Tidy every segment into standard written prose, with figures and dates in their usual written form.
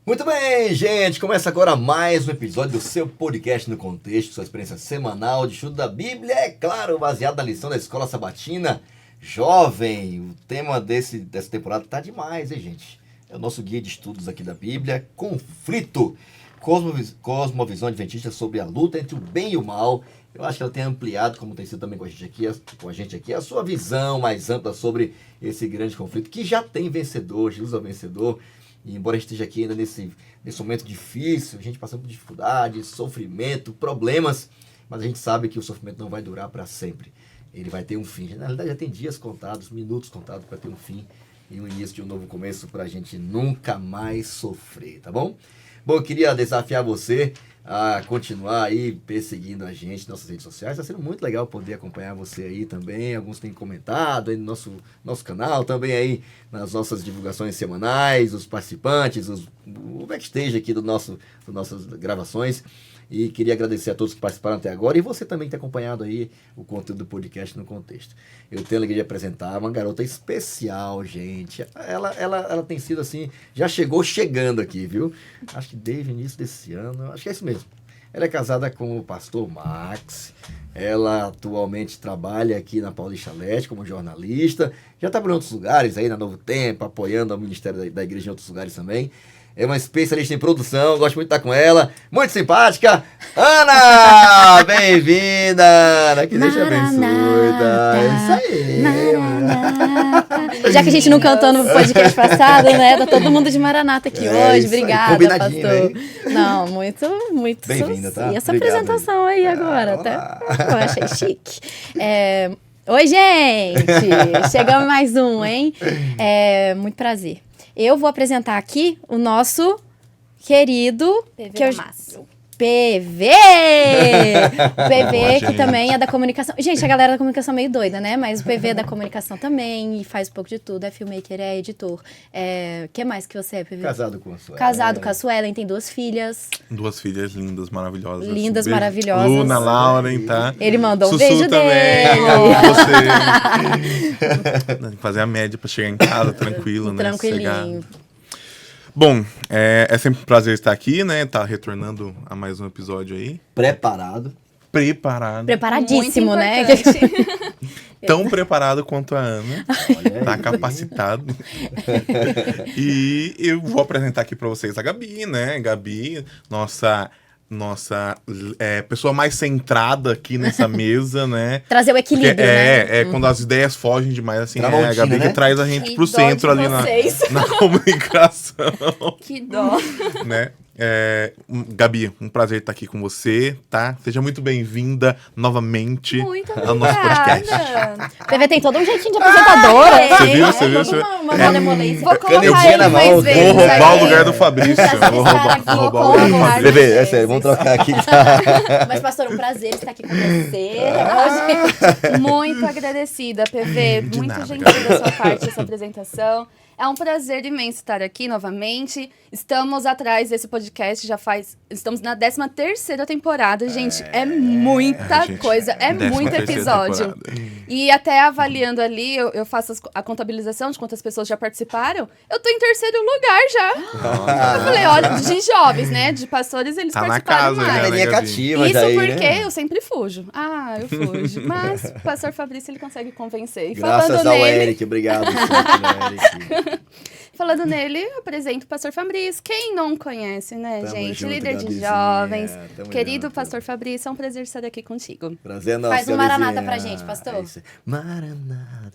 Muito bem, gente, começa agora mais um episódio do seu podcast no contexto, sua experiência semanal de estudo da Bíblia, é claro, baseado na lição da Escola Sabatina Jovem. O tema dessa temporada tá demais, hein, gente? É o nosso guia de estudos aqui da Bíblia, Conflito, Cosmovisão Adventista sobre a luta entre o bem e o mal. Eu acho que ela tem ampliado, como tem sido também com a gente aqui, a sua visão mais ampla sobre esse grande conflito, que já tem vencedor, Jesus é o vencedor. E embora a gente esteja aqui ainda nesse momento difícil, a gente passando por dificuldades, sofrimento, problemas, mas a gente sabe que o sofrimento não vai durar para sempre. Ele vai ter um fim. Na realidade, já tem dias contados, minutos contados para ter um fim e o início de um novo começo para a gente nunca mais sofrer, tá bom? Bom, eu queria desafiar você a continuar aí perseguindo a gente nas nossas redes sociais. Está sendo muito legal poder acompanhar você aí também. Alguns têm comentado aí no nosso canal, também aí nas nossas divulgações semanais, os participantes, o backstage aqui das nossas gravações. E queria agradecer a todos que participaram até agora e você também que tem acompanhado aí o conteúdo do podcast no contexto. Eu tenho a alegria de apresentar uma garota especial, gente. Ela tem sido assim, já chegando aqui, viu? Acho que desde o início desse ano, acho que é isso mesmo. Ela é casada com o pastor Max, ela atualmente trabalha aqui na Paulista Leste como jornalista, já trabalhou em outros lugares aí na Novo Tempo, apoiando o ministério da igreja em outros lugares também. É uma especialista em produção, gosto muito de estar com ela. Muito simpática, Ana! Bem-vinda! Ana, que Deus te abençoe. É isso aí. Já que a gente não cantou no podcast passado, né? Tá todo mundo de Maranata aqui hoje. Obrigada, pastor. Hein? Não, muito bem-vinda, tá? E essa Obrigado apresentação aí agora, até eu achei chique. Oi, gente! Chegamos mais um, hein? muito prazer. Eu vou apresentar aqui o nosso querido PV! O PV que também é da comunicação. Gente, a galera da comunicação é meio doida, né? Mas o PV é da comunicação também e faz um pouco de tudo. É filmmaker, é editor. O que mais que você é, PV? Casado com a Suelen. Casado com a Suelen, tem 2 filhas. 2 filhas lindas, maravilhosas. Lindas, beijo. maravilhosas. Luna, Lauren, tá? Ele mandou um Sussu beijo também. dele. Você. Fazer a média pra chegar em casa tranquilo, né? Tranquilinho. Bom, é sempre um prazer estar aqui, né? Tá retornando a mais um episódio aí. Preparado. Preparado. Preparadíssimo, né? Tão preparado quanto a Ana. Tá capacitado. E eu vou apresentar aqui pra vocês a Gabi, né? Gabi, nossa pessoa mais centrada aqui nessa mesa, né? Trazer o equilíbrio, né? Quando as ideias fogem demais, assim, Tramontina, a Gabi né? que traz a gente pro dó centro de ali vocês. na comunicação. Que dó. Né? Gabi, um prazer estar aqui com você, tá? Seja muito bem-vinda novamente ao nosso podcast. PV tem todo um jeitinho de apresentadora. Você viu? Uma malemolência. Vou colocar Canetinha ele na mão. mais vezes. Vou roubar aí. o lugar do Fabrício. Vou roubar o lugar do Fabrício. Bebê, é sério, vamos trocar aqui. Mas, pastor, um prazer estar aqui com você. Gente, muito agradecida, PV. De Muito nada, gentil da sua parte essa apresentação. É um prazer imenso estar aqui novamente. Estamos atrás desse podcast, estamos na 13ª temporada, gente. É muita coisa, é muito 13ª episódio. temporada. E até avaliando ali, eu faço a contabilização de quantas pessoas já participaram. Eu tô em 3º lugar já. Eu falei, olha, de jovens, né? De pastores, eles Tá na participaram casa, mais. né, Galerinha Gabi? cativa Isso já aí, porque né? eu sempre fujo. Eu fujo. Mas o pastor Fabrício, ele consegue convencer. E Graças falando ao nele, Eric, obrigado. Eric. falando nele, eu apresento o pastor Fabrício. Quem não conhece, né, Tamo gente? junto, Líder de Gabizinha. jovens. Tamo Querido junto. pastor Fabrício, é um prazer estar aqui contigo. Prazer nosso, Faz um Gabizinha. Maranata pra gente, pastor. É isso aí. Maranata.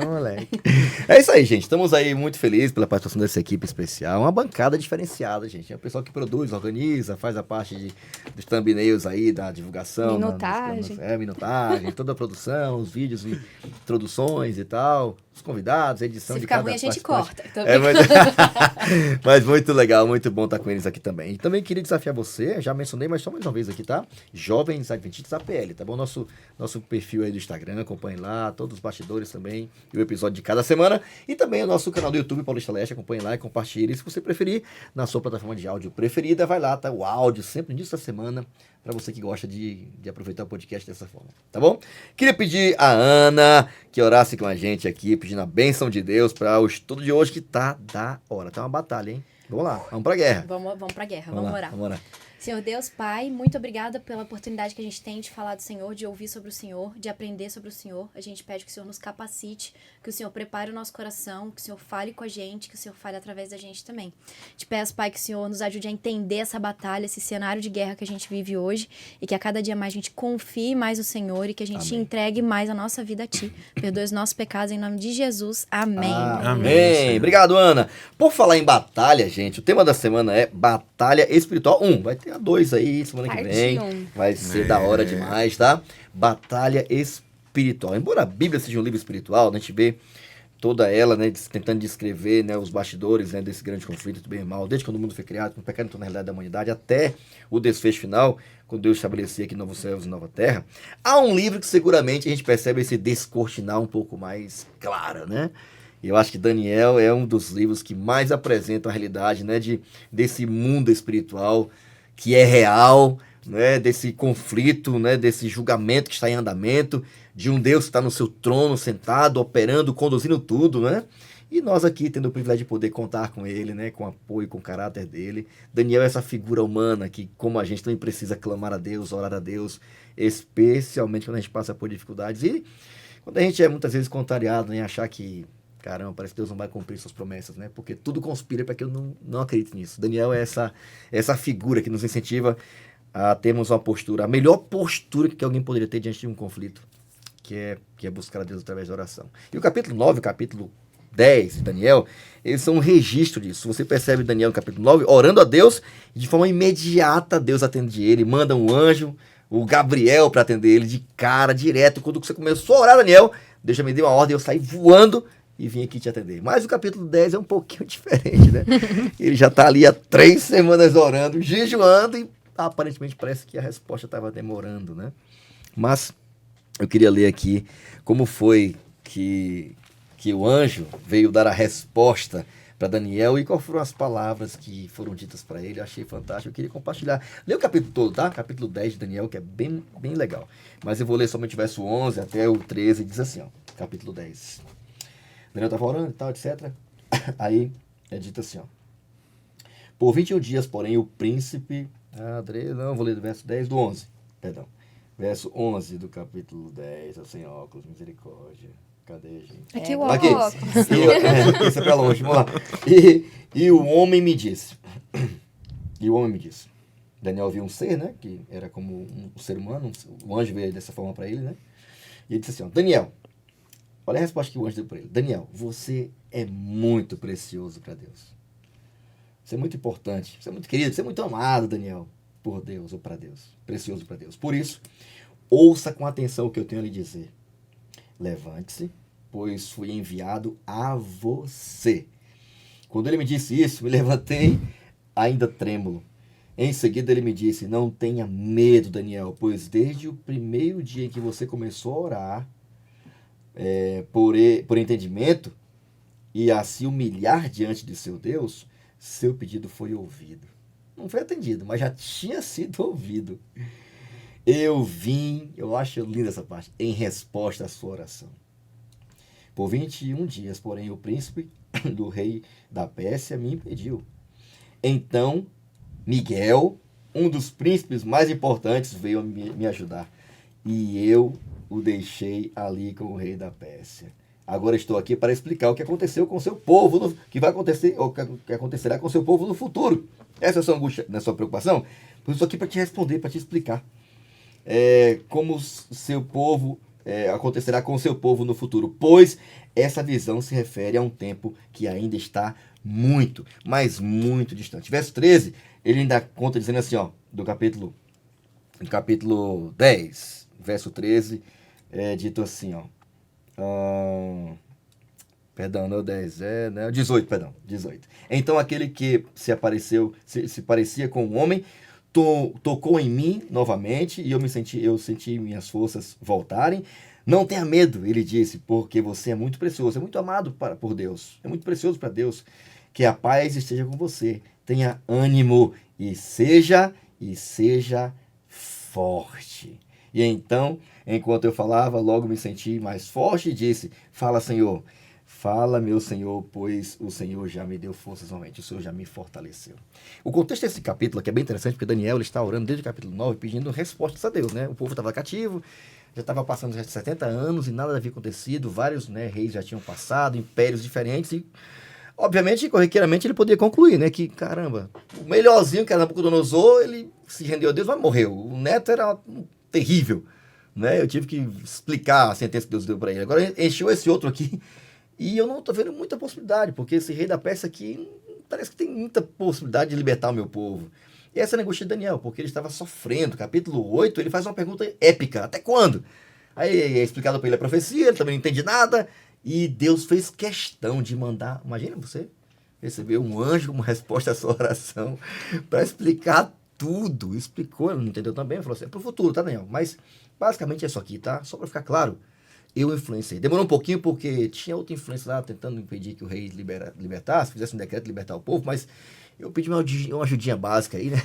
Moleque. É isso aí, gente. Estamos aí muito felizes pela participação dessa equipe especial. Uma bancada diferenciada, gente. É o pessoal que produz, organiza, faz a parte dos thumbnails aí, da divulgação. Minutagem. Minutagem, toda a produção, os vídeos, introduções e tal. Os convidados, a edição Se de ficar cada ruim, a gente participante. corta. Mas muito legal, muito bom estar com eles aqui também. E também queria desafiar você, já mencionei, mas só mais uma vez aqui, tá? Jovens Adventistas APL, tá bom? Nosso perfil aí do Instagram, acompanhe lá, todos os bastidores também, e o episódio de cada semana. E também o nosso canal do YouTube, Paulista Leste, acompanhe lá e compartilhe. Se você preferir, na sua plataforma de áudio preferida, vai lá, tá? O áudio sempre no início da semana, para você que gosta de aproveitar o podcast dessa forma, tá bom? Queria pedir a Ana que orasse com a gente aqui, pedindo a bênção de Deus para o estudo de hoje, que tá da hora. Tá uma batalha, hein? Vamos lá, vamos pra guerra. Vamos pra guerra, vamos orar. Vamos orar. Senhor Deus, Pai, muito obrigada pela oportunidade que a gente tem de falar do Senhor, de ouvir sobre o Senhor, de aprender sobre o Senhor. A gente pede que o Senhor nos capacite, que o Senhor prepare o nosso coração, que o Senhor fale com a gente, que o Senhor fale através da gente também. Te peço, Pai, que o Senhor nos ajude a entender essa batalha, esse cenário de guerra que a gente vive hoje e que a cada dia mais a gente confie mais no Senhor e que a gente entregue mais a nossa vida a Ti. Perdoe os nossos pecados em nome de Jesus. Amém. Amém. Obrigado, Ana. Por falar em batalha, gente, o tema da semana é Batalha Espiritual 1. Vai ter a 2 aí, semana que vem. Vai ser da hora demais, tá? Batalha Espiritual. Embora a Bíblia seja um livro espiritual, né, a gente vê toda ela, né, tentando descrever, né, os bastidores, né, desse grande conflito do bem e mal, desde quando o mundo foi criado, quando o pecado entrou na realidade da humanidade, até o desfecho final, quando Deus estabelecia aqui novos céus e nova terra. Há um livro que seguramente a gente percebe esse descortinar um pouco mais claro, né? Eu acho que Daniel é um dos livros que mais apresentam a realidade, né, desse mundo espiritual que é real, né, desse conflito, né, desse julgamento que está em andamento, de um Deus que está no seu trono, sentado, operando, conduzindo tudo, né? E nós aqui tendo o privilégio de poder contar com ele, né, com o apoio, com o caráter dele. Daniel é essa figura humana que, como a gente, também precisa clamar a Deus, orar a Deus, especialmente quando a gente passa por dificuldades. E quando a gente é muitas vezes contrariado em achar que, caramba, parece que Deus não vai cumprir suas promessas, né? Porque tudo conspira para que eu não acredite nisso. Daniel é essa figura que nos incentiva a termos uma postura, a melhor postura que alguém poderia ter diante de um conflito, que é buscar a Deus através da oração. E o capítulo 9, o capítulo 10 de Daniel, eles são um registro disso. Você percebe Daniel no capítulo 9, orando a Deus, e de forma imediata Deus atende ele, manda um anjo, o Gabriel, para atender ele de cara, direto. Quando você começou a orar, Daniel, Deus já me deu uma ordem, eu saí voando e vim aqui te atender. Mas o capítulo 10 é um pouquinho diferente, né? Ele já está ali há 3 semanas orando, jejuando, e aparentemente parece que a resposta estava demorando, né? Mas eu queria ler aqui como foi que o anjo veio dar a resposta para Daniel e quais foram as palavras que foram ditas para ele. Eu achei fantástico, eu queria compartilhar. Lê o capítulo todo, tá? Capítulo 10 de Daniel, que é bem, bem legal. Mas eu vou ler somente o verso 11 até o 13, diz assim, ó, capítulo 10. Daniel estava orando e tal, etc. Aí é dito assim, ó. Por 21 dias, porém, o príncipe... não, vou ler do verso 10 do 11, perdão. Verso 11 do capítulo 10, sem óculos, misericórdia. Cadê, gente? Aqui o Aqui. óculos. Isso é pra longe, vamos lá. E o homem me disse. Daniel viu um ser, né? Que era como um ser humano. O anjo veio dessa forma para ele, né? E ele disse assim, ó, Daniel, olha a resposta que o anjo deu para ele. Daniel, você é muito precioso para Deus. Você é muito importante. Você é muito querido. Você é muito amado, Daniel. Por Deus ou para Deus. Precioso para Deus. Por isso, ouça com atenção o que eu tenho a lhe dizer. Levante-se, pois fui enviado a você. Quando ele me disse isso, me levantei ainda trêmulo. Em seguida ele me disse, não tenha medo, Daniel, pois desde o primeiro dia em que você começou a orar por entendimento e a se humilhar diante de seu Deus, seu pedido foi ouvido. Não foi atendido, mas já tinha sido ouvido. Eu vim, eu acho linda essa parte, em resposta à sua oração. Por 21 dias, porém, o príncipe do rei da Pérsia me impediu. Então, Miguel, um dos príncipes mais importantes, veio me ajudar. E eu o deixei ali com o rei da Pérsia. Agora estou aqui para explicar o que aconteceu com o seu povo, que vai acontecer, ou que acontecerá com o seu povo no futuro. Essa é a sua angústia, não é a sua preocupação? Por isso estou aqui para te responder, para te explicar. Como o seu povo acontecerá com o seu povo no futuro, pois essa visão se refere a um tempo que ainda está muito, mas muito distante. Verso 13, ele ainda conta dizendo assim, ó, do capítulo 10, verso 13, dito assim, ó, perdão, não é o 10, né, 18. Então aquele que se parecia com um homem, tocou em mim novamente e eu senti minhas forças voltarem. Não tenha medo, ele disse, porque você é muito precioso, é muito amado por Deus, é muito precioso para Deus. Que a paz esteja com você. Tenha ânimo e seja forte. E então, enquanto eu falava, logo me senti mais forte e disse, fala, Senhor, Fala, meu Senhor, pois o Senhor já me deu forças novamente, o Senhor já me fortaleceu. O contexto desse capítulo aqui é bem interessante, porque Daniel ele está orando desde o capítulo 9, pedindo respostas a Deus, né? O povo estava cativo, já estava passando já 70 anos e nada havia acontecido, vários, né, reis já tinham passado, impérios diferentes e, obviamente, corriqueiramente ele poderia concluir, né, que, caramba, o melhorzinho que era Nabucodonosor, ele se rendeu a Deus, mas morreu. O neto era terrível, né? Eu tive que explicar a sentença que Deus deu para ele. Agora encheu esse outro aqui. E eu não estou vendo muita possibilidade, porque esse rei da Pérsia aqui parece que tem muita possibilidade de libertar o meu povo. E essa é a angústia de Daniel, porque ele estava sofrendo. Capítulo 8, ele faz uma pergunta épica. Até quando? Aí é explicado para ele a profecia, ele também não entende nada. E Deus fez questão de mandar... Imagina você receber um anjo como resposta à sua oração para explicar tudo. Explicou, ele não entendeu também. Falou assim, é para o futuro, tá, Daniel? Mas basicamente é isso aqui, tá? Só para ficar claro. Eu influenciei. Demorou um pouquinho porque tinha outra influência lá tentando impedir que o rei libertasse, fizesse um decreto de libertar o povo, mas eu pedi uma ajudinha básica aí, né?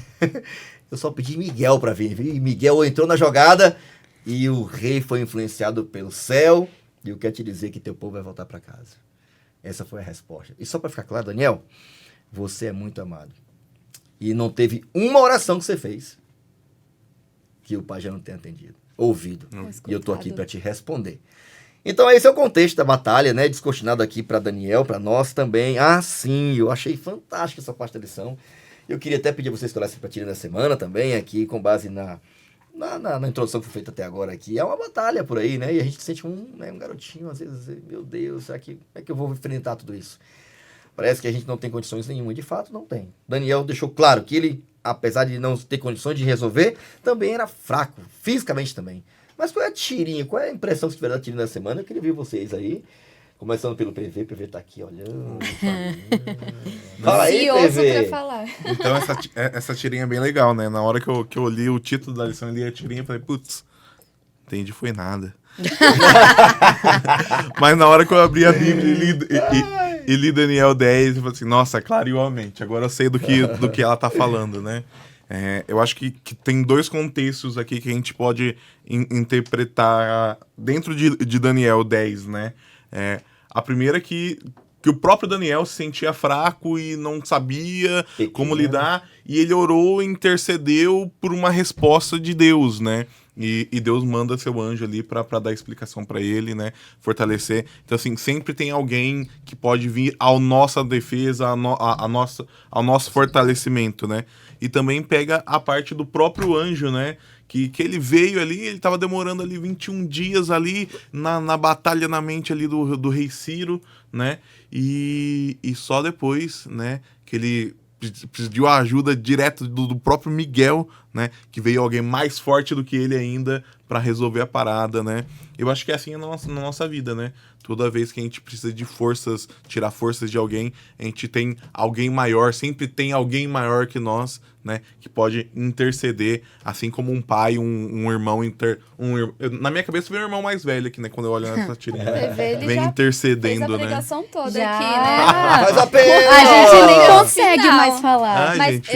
Eu só pedi Miguel para vir. E Miguel entrou na jogada e o rei foi influenciado pelo céu e eu quero te dizer que teu povo vai voltar para casa. Essa foi a resposta. E só para ficar claro, Daniel, você é muito amado. E não teve uma oração que você fez que o pai já não tenha ouvido. E eu tô aqui para te responder. Então esse é o contexto da batalha, né? Descortinado aqui para Daniel, para nós também. Ah, sim, eu achei fantástica essa parte da lição. Eu queria até pedir a vocês que olhassem para a tirinha da semana também, aqui com base na introdução que foi feita até agora aqui. É uma batalha por aí, né? E a gente sente um garotinho, às vezes, meu Deus, será que, como é que eu vou enfrentar tudo isso? Parece que a gente não tem condições nenhuma, de fato não tem. Daniel deixou claro que ele, apesar de não ter condições de resolver, também era fraco, fisicamente também. Mas qual é a tirinha? Qual é a impressão que tiveram da tirinha da semana? Eu queria ver vocês aí. Começando pelo PV. PV tá aqui olhando. Fala aí, PV. Pra falar. Então essa tirinha é bem legal, né? Na hora que eu li o título da lição e li a tirinha, eu falei, putz, entendi, foi nada. Mas na hora que eu abri a Bíblia e li Daniel 10, eu falei assim, nossa, clareou a mente. Agora eu sei do que ela tá falando, né? Eu acho que tem dois contextos aqui que a gente pode interpretar dentro de Daniel 10, né? A primeira é que o próprio Daniel se sentia fraco e não sabia como lidar, e ele orou e intercedeu por uma resposta de Deus, né? E Deus manda seu anjo ali para dar explicação para ele, né? Fortalecer. Então, assim, sempre tem alguém que pode vir à nossa defesa, ao nosso fortalecimento, né? E também pega a parte do próprio anjo, né? Que ele veio ali, ele estava demorando ali 21 dias ali na batalha na mente ali do rei Ciro, né? E só depois, né, que ele pediu a ajuda direto do próprio Miguel, né, que veio alguém mais forte do que ele ainda para resolver a parada, né? Eu acho que é assim na nossa vida, né? Toda vez que a gente precisa de forças, tirar forças de alguém, a gente tem alguém maior, sempre tem alguém maior que nós, né? Que pode interceder, assim como um pai, um irmão. Na minha cabeça vem um irmão mais velho aqui, né? Quando eu olho nessa tirinha. Vem intercedendo, fez a né? pregação toda Já. aqui, né? Faz a pena! A gente nem No consegue final. mais falar. Ai, Mas, gente.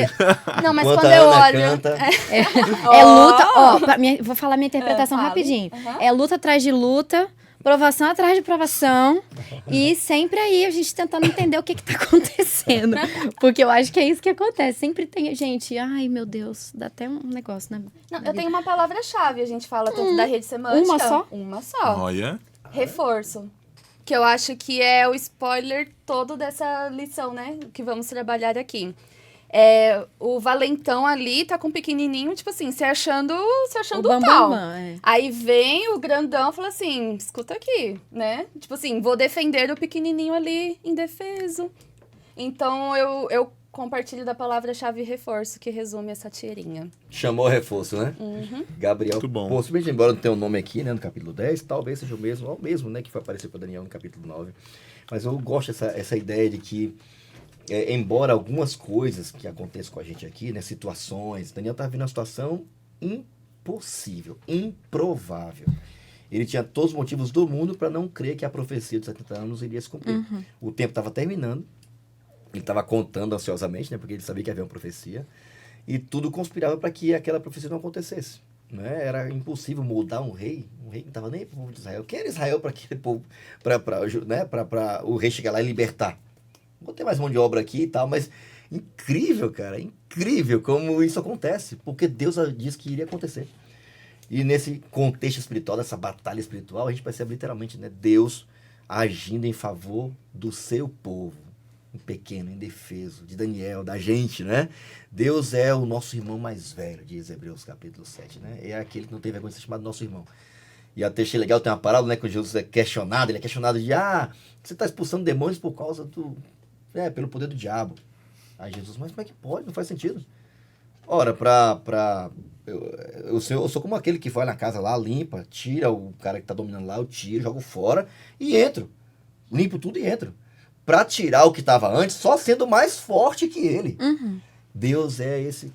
não, mas Enquanto quando a eu Ana olho... canta, É luta, ó, vou falar minha interpretação Fale. rapidinho. Uhum. É luta atrás de luta, provação atrás de provação, e sempre aí a gente tentando entender o que tá acontecendo. Porque eu acho que é isso que acontece. Sempre tem gente, ai meu Deus, dá até um negócio, né? Não, eu tenho uma palavra-chave, a gente fala tanto da rede semântica. Uma só? Uma só. Olha. Reforço. Que eu acho que é o spoiler todo dessa lição, né? Que vamos trabalhar aqui. O valentão ali tá com o pequenininho, tipo assim, se achando o bam, pau. bam, é. Aí vem o grandão e fala assim, escuta aqui, né? Tipo assim, vou defender o pequenininho ali indefeso. Então, eu compartilho da palavra-chave reforço, que resume essa tirinha. chamou reforço, né? Uhum. Gabriel, Muito bom. possivelmente, embora não tenha um nome aqui, né, no capítulo 10, talvez seja o mesmo, né, que foi aparecer para Daniel no capítulo 9. Mas eu gosto dessa ideia de que, embora algumas coisas que acontecem com a gente aqui, né, situações, Daniel estava vivendo uma situação impossível, improvável. Ele tinha todos os motivos do mundo para não crer que a profecia de 70 anos iria se cumprir. Uhum. O tempo estava terminando, ele estava contando ansiosamente, né, porque ele sabia que havia uma profecia, e tudo conspirava para que aquela profecia não acontecesse. né? Era impossível mudar um rei que não estava nem pro povo de Israel. Quem era Israel para aquele povo, né? Para o rei chegar lá e libertar? Vou ter mais mão de obra aqui e tal, mas incrível, cara, incrível como isso acontece, porque Deus disse que iria acontecer. E nesse contexto espiritual, dessa batalha espiritual, a gente percebe literalmente, né, Deus agindo em favor do seu povo, pequeno, indefeso, de Daniel, da gente, né? Deus é o nosso irmão mais velho, diz Hebreus capítulo 7, né? É aquele que não tem vergonha de ser chamado nosso irmão. E até achei legal, tem uma parábola, né, que Jesus é questionado, ele é questionado de, você está expulsando demônios por causa pelo poder do diabo. Aí Jesus, mas como é que pode? Não faz sentido. Ora, eu sou como aquele que vai na casa lá, limpa, tira o cara que está dominando lá, eu tiro, jogo fora e entro. Limpo tudo e entro. Para tirar o que estava antes, só sendo mais forte que ele. Uhum. Deus é esse...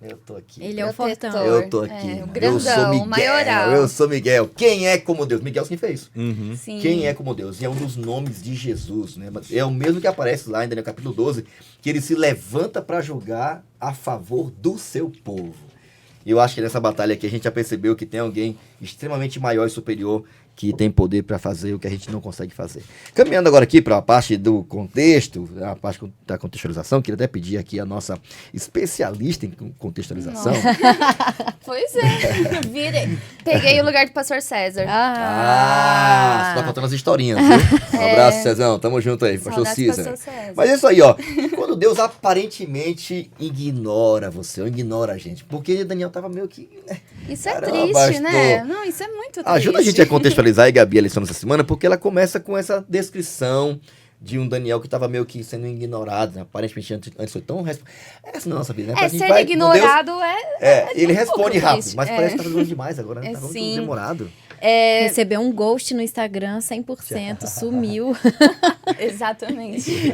Eu tô aqui. Ele é o fortão. Eu tô aqui. O grandão, eu sou Miguel. maioral. Eu sou Miguel. Quem é como Deus? Miguel quem fez. Uhum. Sim. Quem é como Deus? E é um dos nomes de Jesus, né? É o mesmo que aparece lá em Daniel capítulo 12, que ele se levanta para julgar a favor do seu povo. E eu acho que nessa batalha aqui a gente já percebeu que tem alguém extremamente maior e superior que tem poder para fazer o que a gente não consegue fazer. Caminhando agora aqui para a parte do contexto, a parte da contextualização, queria até pedir aqui a nossa especialista em contextualização. Pois é, peguei o lugar do pastor César. Você tá contando as historinhas, viu? Um abraço, Cezão, tamo junto aí, pastor Saudades, César. pastor César. Mas é isso aí, ó. Quando Deus aparentemente ignora você, ou ignora a gente, porque Daniel tava meio que... Isso é Caramba, triste, pastor. né? Não, isso é muito triste. Ajuda a gente a contextualizar aí, Gabi, a lição dessa semana, porque ela começa com essa descrição de um Daniel que estava meio que sendo ignorado, né? Aparentemente antes foi tão... Essa não é a nossa vida, né? Ser ignorado ele um responde pouco rápido, triste. mas parece que tá fazendo demais agora, né? Tá muito sim. demorado. Recebeu um ghost no Instagram, 100%, sumiu. Exatamente.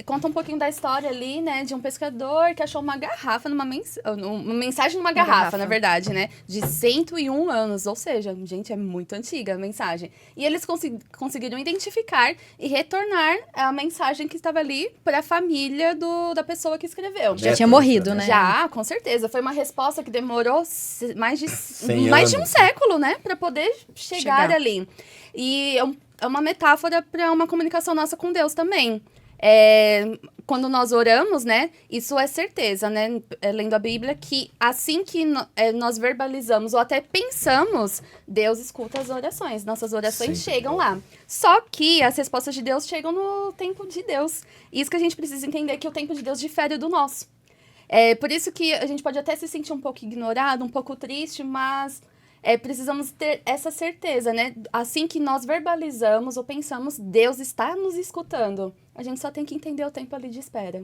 Conta um pouquinho da história ali, né, de um pescador que achou uma garrafa uma mensagem numa garrafa, na verdade, né, de 101 anos, ou seja, gente, é muito antiga a mensagem. E eles conseguiram identificar e retornar a mensagem que estava ali para a família da pessoa que escreveu. Já tinha morrido, né? Já, com certeza. Foi uma resposta que demorou mais de um anos. século, né? Para poder chegar ali. E é uma metáfora para uma comunicação nossa com Deus também. Quando nós oramos, né? Isso é certeza, né? Lendo a Bíblia, que assim que nós verbalizamos ou até pensamos, Deus escuta as orações. Nossas orações chegam lá. Só que as respostas de Deus chegam no tempo de Deus. Isso que a gente precisa entender, que o tempo de Deus difere do nosso. Por isso que a gente pode até se sentir um pouco ignorado, um pouco triste, mas precisamos ter essa certeza, né? Assim que nós verbalizamos ou pensamos, Deus está nos escutando. A gente só tem que entender o tempo ali de espera.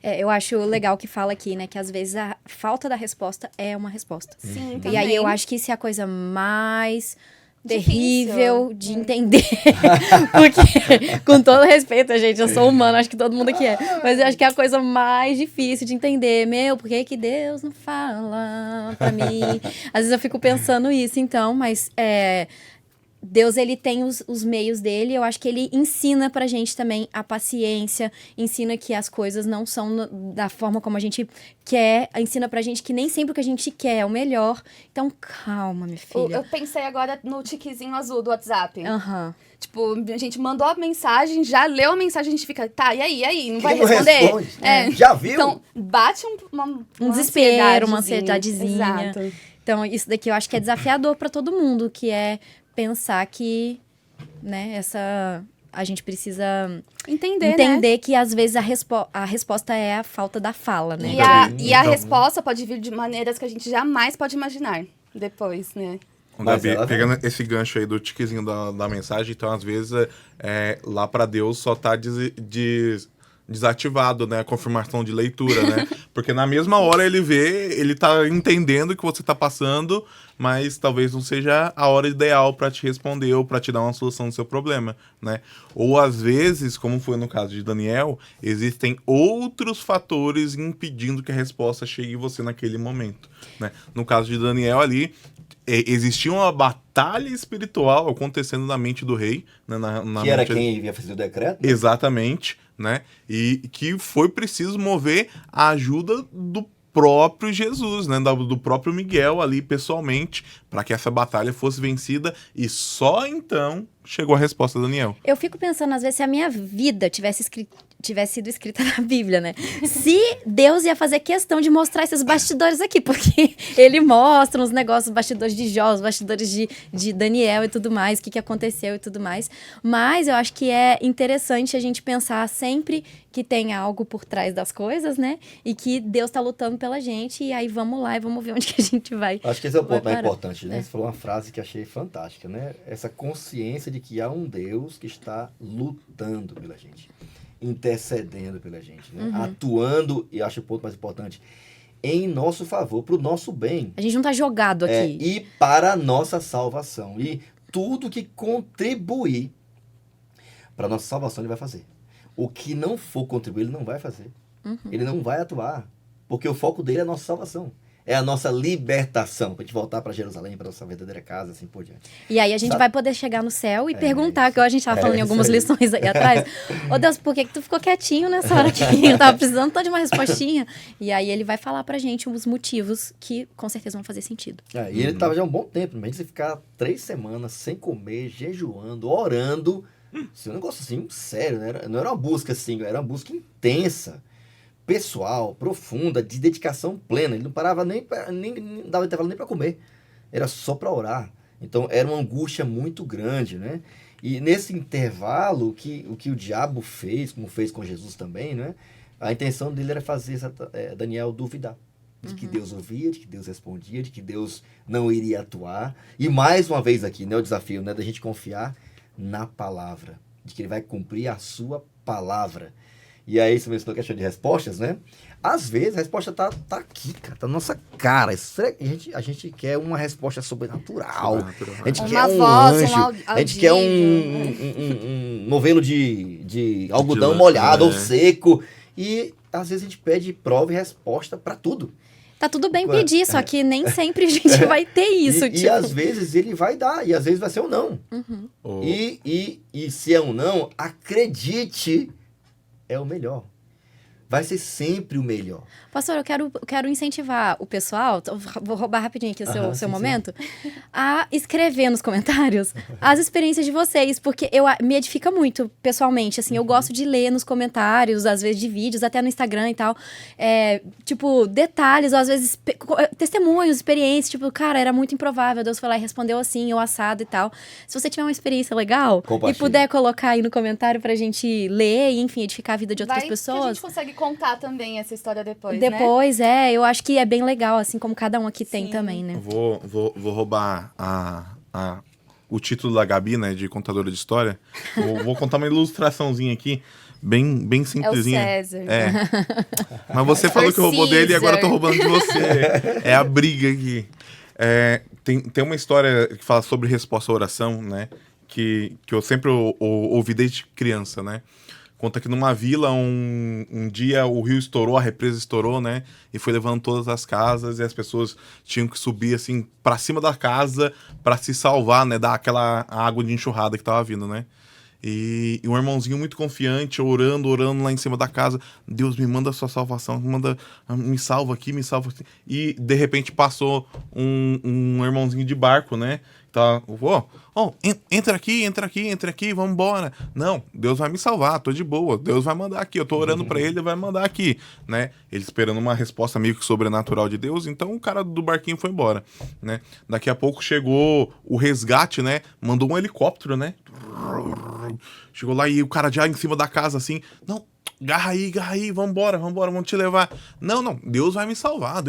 Eu acho legal que fala aqui, né? Que às vezes a falta da resposta é uma resposta. Sim, E aí eu acho que isso é a coisa mais... terrível Difícil. de entender. Porque, com todo respeito, gente, eu sou humana, acho que todo mundo aqui é. Mas eu acho que é a coisa mais difícil de entender. Por que que Deus não fala pra mim? Às vezes eu fico pensando isso, então, mas Deus, ele tem os meios dele. Eu acho que ele ensina pra gente também a paciência, ensina que as coisas não são da forma como a gente quer, ensina pra gente que nem sempre o que a gente quer é o melhor. Então, calma, minha filha. Eu pensei agora no tiquezinho azul do WhatsApp. Aham. Tipo, a gente mandou a mensagem, já leu a mensagem, a gente fica, tá, e aí? Não vai Ele não responder? responde. Já viu? Então, bate Um desespero, uma ansiedadezinha. ansiedadezinha. Exato. Então, isso daqui eu acho que é desafiador pra todo mundo, que é pensar que, né, a gente precisa Entender, né? que às vezes a resposta é a falta da fala, né? E a resposta pode vir de maneiras que a gente jamais pode imaginar depois, né? Gabi, pegando esse gancho aí do tiquezinho da mensagem, então às vezes lá para Deus só tá desativado, né, a confirmação de leitura, né? Porque na mesma hora ele tá entendendo o que você tá passando, mas talvez não seja a hora ideal para te responder ou para te dar uma solução do seu problema, né? Ou às vezes, como foi no caso de Daniel, existem outros fatores impedindo que a resposta chegue em você naquele momento, né? No caso de Daniel ali, existia uma batalha espiritual acontecendo na mente do rei, né, que era quem ia fazer o decreto? Exatamente, né? E que foi preciso mover a ajuda do próprio Jesus, né? Do próprio Miguel ali pessoalmente, para que essa batalha fosse vencida, e só então chegou a resposta do Daniel. Eu fico pensando, às vezes, se a minha vida tivesse sido escrita na Bíblia, né? Se Deus ia fazer questão de mostrar esses bastidores aqui, porque ele mostra uns negócios, os bastidores de Jó, os bastidores de Daniel e tudo mais, o que aconteceu e tudo mais. Mas eu acho que é interessante a gente pensar sempre que tem algo por trás das coisas, né? E que Deus tá lutando pela gente, e aí vamos lá e vamos ver onde que a gente vai. Acho que esse é o ponto mais parar. importante, né? Você falou uma frase que achei fantástica, né? Essa consciência de que há um Deus que está lutando pela gente, intercedendo pela gente, né? Atuando, e acho o ponto mais importante, em nosso favor, para o nosso bem. A gente não tá jogado aqui. E para a nossa salvação. E tudo que contribuir para a nossa salvação, ele vai fazer. O que não for contribuir, ele não vai fazer. Ele não vai atuar. Porque o foco dele é a nossa salvação. É a nossa libertação. Para a gente voltar para Jerusalém, para a nossa verdadeira casa, assim por diante. E aí a gente vai poder chegar no céu e perguntar, que a gente tava falando em algumas lições aí atrás. Ô Deus, por que tu ficou quietinho nessa hora aqui? Eu tava precisando tanto de uma respostinha. E aí ele vai falar pra gente os motivos que com certeza vão fazer sentido. E ele tava já há um bom tempo. Imagina você ficar 3 semanas sem comer, jejuando, orando. Assim, um negócio assim, sério, né? Não era uma busca assim, era uma busca intensa, pessoal, profunda, de dedicação plena. Ele não parava nem dava intervalo nem para comer. Era só para orar. Então era uma angústia muito grande, né? E nesse intervalo, o que o diabo fez, como fez com Jesus também, né? A intenção dele era fazer Daniel duvidar de que Deus ouvia, de que Deus respondia, de que Deus não iria atuar. E mais uma vez aqui, né, o desafio, né, da gente confiar na palavra, de que ele vai cumprir a sua palavra. E aí você mencionou a questão de respostas, né? Às vezes a resposta tá aqui, cara, tá na nossa cara. A gente quer uma resposta sobrenatural. A gente quer um anjo. A gente quer um novelo de algodão molhado ou seco. E às vezes a gente pede prova e resposta para tudo. Tá tudo bem pedir, só que nem sempre a gente vai ter isso. E às vezes ele vai dar, e às vezes vai ser um não. E se é um não, acredite, é o melhor. Vai ser sempre o melhor. Pastor, eu quero incentivar o pessoal, vou roubar rapidinho aqui o seu momento, a escrever nos comentários as experiências de vocês, porque me edifica muito, pessoalmente, assim, eu gosto de ler nos comentários, às vezes de vídeos, até no Instagram e tal, tipo, detalhes, ou às vezes testemunhos, experiências, tipo, cara, era muito improvável, Deus foi lá e respondeu assim, ou assado e tal. Se você tiver uma experiência legal e puder colocar aí no comentário pra gente ler e, enfim, edificar a vida de outras pessoas. Que a gente consegue contar também essa história depois, né? Eu acho que é bem legal, assim como cada um aqui tem também, né? Vou roubar o título da Gabi, né, de contadora de história. Vou contar uma ilustraçãozinha aqui, bem simplesinha. É o César. Mas você falou que roubou dele e agora eu tô roubando de você. É a briga aqui. Tem uma história que fala sobre resposta à oração, né, que eu sempre ouvi desde criança, né? Conta que numa vila, um dia o rio estourou, a represa estourou, né? E foi levando todas as casas e as pessoas tinham que subir, assim, pra cima da casa pra se salvar, né? Daquela água de enxurrada que tava vindo, né? E um irmãozinho muito confiante, orando lá em cima da casa. Deus, me manda a sua salvação, me salva aqui, me salva aqui. E, de repente, passou um irmãozinho de barco, né? Tá, entra aqui, vamos embora. Não, Deus vai me salvar, tô de boa, Deus vai mandar aqui, eu tô orando pra ele vai mandar aqui, né? Ele esperando uma resposta meio que sobrenatural de Deus, então o cara do barquinho foi embora, né? Daqui a pouco chegou o resgate, né? Mandou um helicóptero, né? Chegou lá e o cara já em cima da casa assim, não, garra aí, vambora, vamos te levar. Não, Deus vai me salvar,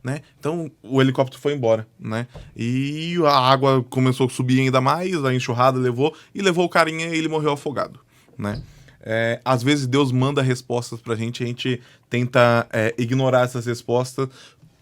né? Então o helicóptero foi embora, né? E a água começou a subir ainda mais, a enxurrada levou o carinha e ele morreu afogado, né? Às vezes Deus manda respostas pra gente, a gente tenta ignorar essas respostas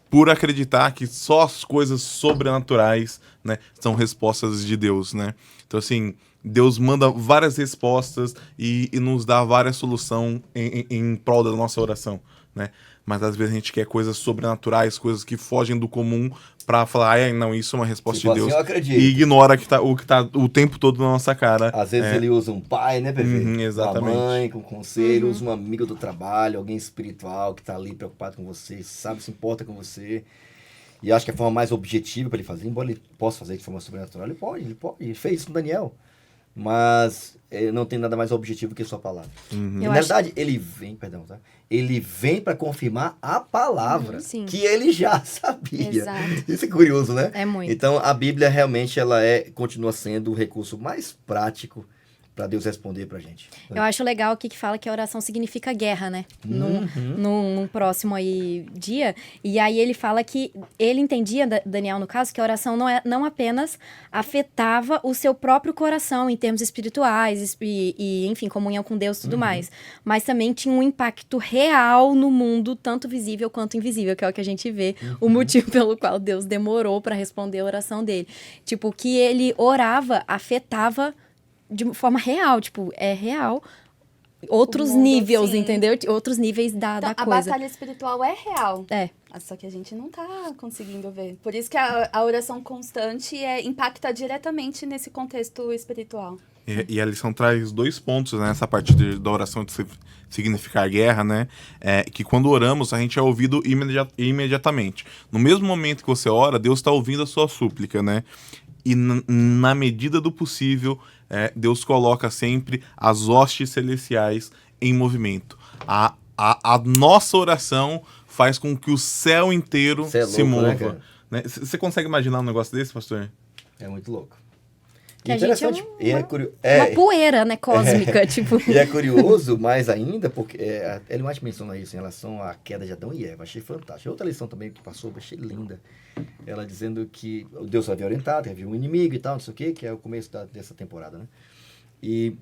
por acreditar que só as coisas sobrenaturais, né, são respostas de Deus, né? Então, assim, Deus manda várias respostas e nos dá várias soluções em prol da nossa oração, né? Mas às vezes a gente quer coisas sobrenaturais, coisas que fogem do comum pra falar, não, isso é uma resposta Tipo de Deus. assim, eu acredito. E ignora o que tá o tempo todo na nossa cara. Às vezes ele usa um pai, né, PV? Exatamente. Uma mãe com conselho, usa um amigo do trabalho, alguém espiritual que tá ali preocupado com você, sabe, se importa com você. E acho que a forma mais objetiva para ele fazer, embora ele possa fazer de forma sobrenatural, ele pode. Ele fez isso com Daniel. Mas não tem nada mais objetivo que sua palavra. Na verdade, ele vem, tá? Ele vem para confirmar a palavra que ele já sabia. Exato. Isso é curioso, né? É muito. Então, a Bíblia realmente continua sendo o recurso mais prático para Deus responder pra gente. Eu acho legal aqui que fala que a oração significa guerra, né? Num próximo aí dia. E aí ele fala que ele entendia, Daniel no caso, que a oração não apenas afetava o seu próprio coração em termos espirituais e enfim, comunhão com Deus e tudo mais. Mas também tinha um impacto real no mundo, tanto visível quanto invisível, que é o que a gente vê, o motivo pelo qual Deus demorou para responder a oração dele. Tipo, que ele orava afetava de forma real, tipo, é real. Outros mundo, níveis, sim. entendeu? Outros níveis da Então, coisa. a batalha espiritual é real. É. Só que a gente não tá conseguindo ver. Por isso que a oração constante impacta diretamente nesse contexto espiritual. E a lição traz 2 pontos, né? Essa parte da oração de significar guerra, né? Que quando oramos, a gente é ouvido imediatamente. No mesmo momento que você ora, Deus está ouvindo a sua súplica, né? E na medida do possível, Deus coloca sempre as hostes celestiais em movimento. A nossa oração faz com que o céu inteiro se mova. Né? Você consegue imaginar um negócio desse, pastor? É muito louco. Que a gente é uma poeira, né, cósmica, tipo. E é curioso mais ainda, porque Ellen White menciona isso em relação à queda de Adão e Eva. Achei fantástico. Outra lição também que passou, achei linda. Ela dizendo que Deus havia orientado, havia um inimigo e tal, não sei o quê, que é o começo dessa temporada, né? E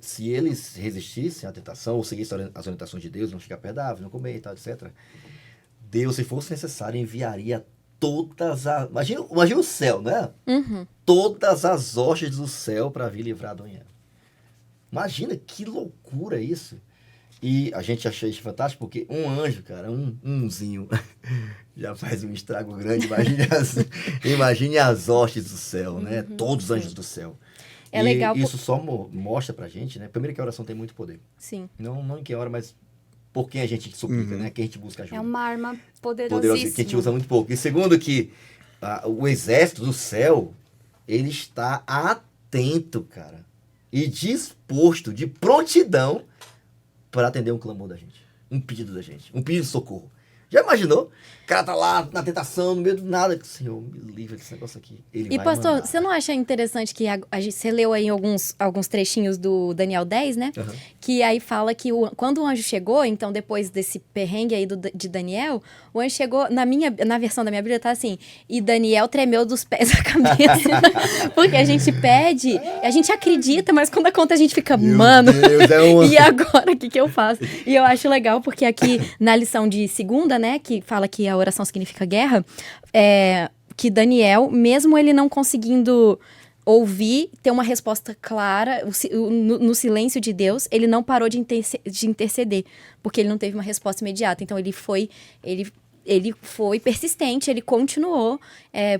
se eles resistissem à tentação, ou seguissem as orientações de Deus, não ficar perto da árvore, não comer e tal, etc., Deus, se fosse necessário, enviaria todas as... Imagina o céu, né? Todas as hostes do céu para vir livrar Adão e Eva. Imagina que loucura isso. E a gente achou isso fantástico porque um anjo, cara, umzinho, já faz um estrago grande. Imagine as hostes do céu, né? Todos os anjos do céu. É legal. Isso só mostra pra gente, né? Primeiro que a oração tem muito poder. Sim. Não em quem ora, mas por quem a gente suplica, né? Quem a gente busca ajuda. É uma arma poderosíssima. Que a gente usa muito pouco. E segundo que o exército do céu, ele está atento, cara. E disposto, de prontidão, para atender um clamor da gente. Um pedido da gente. Um pedido de socorro. Já imaginou? O cara tá lá na tentação, no meio do nada. Senhor, me livre desse negócio aqui. Ele vai pastor, mandar. você não acha interessante que você leu aí alguns trechinhos do Daniel 10, né? Que aí fala que quando o anjo chegou, então depois desse perrengue aí de Daniel, o anjo chegou, na versão da minha Bíblia tá assim, e Daniel tremeu dos pés à cabeça. Porque a gente pede, a gente acredita, mas quando a conta a gente fica, mano, Deus, e agora o que eu faço? E eu acho legal porque aqui na lição de segunda, né, que fala que a oração significa guerra, que Daniel, mesmo ele não conseguindo ouvir, ter uma resposta clara, no silêncio de Deus, ele não parou de interceder, porque ele não teve uma resposta imediata. Então ele foi persistente, ele continuou,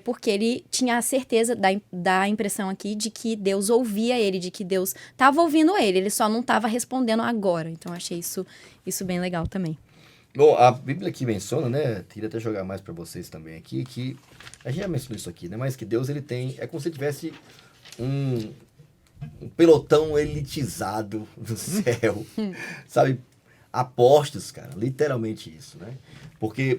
porque ele tinha a certeza, dá a impressão aqui, de que Deus ouvia ele, de que Deus estava ouvindo ele só não estava respondendo agora. Então eu achei isso bem legal também. Bom, a Bíblia aqui menciona, né? Queria até jogar mais para vocês também aqui, que a gente já mencionou isso aqui, né? Mas que Deus, ele tem... É como se tivesse um pelotão elitizado no céu, sabe? Apostos, cara. Literalmente isso, né? Porque,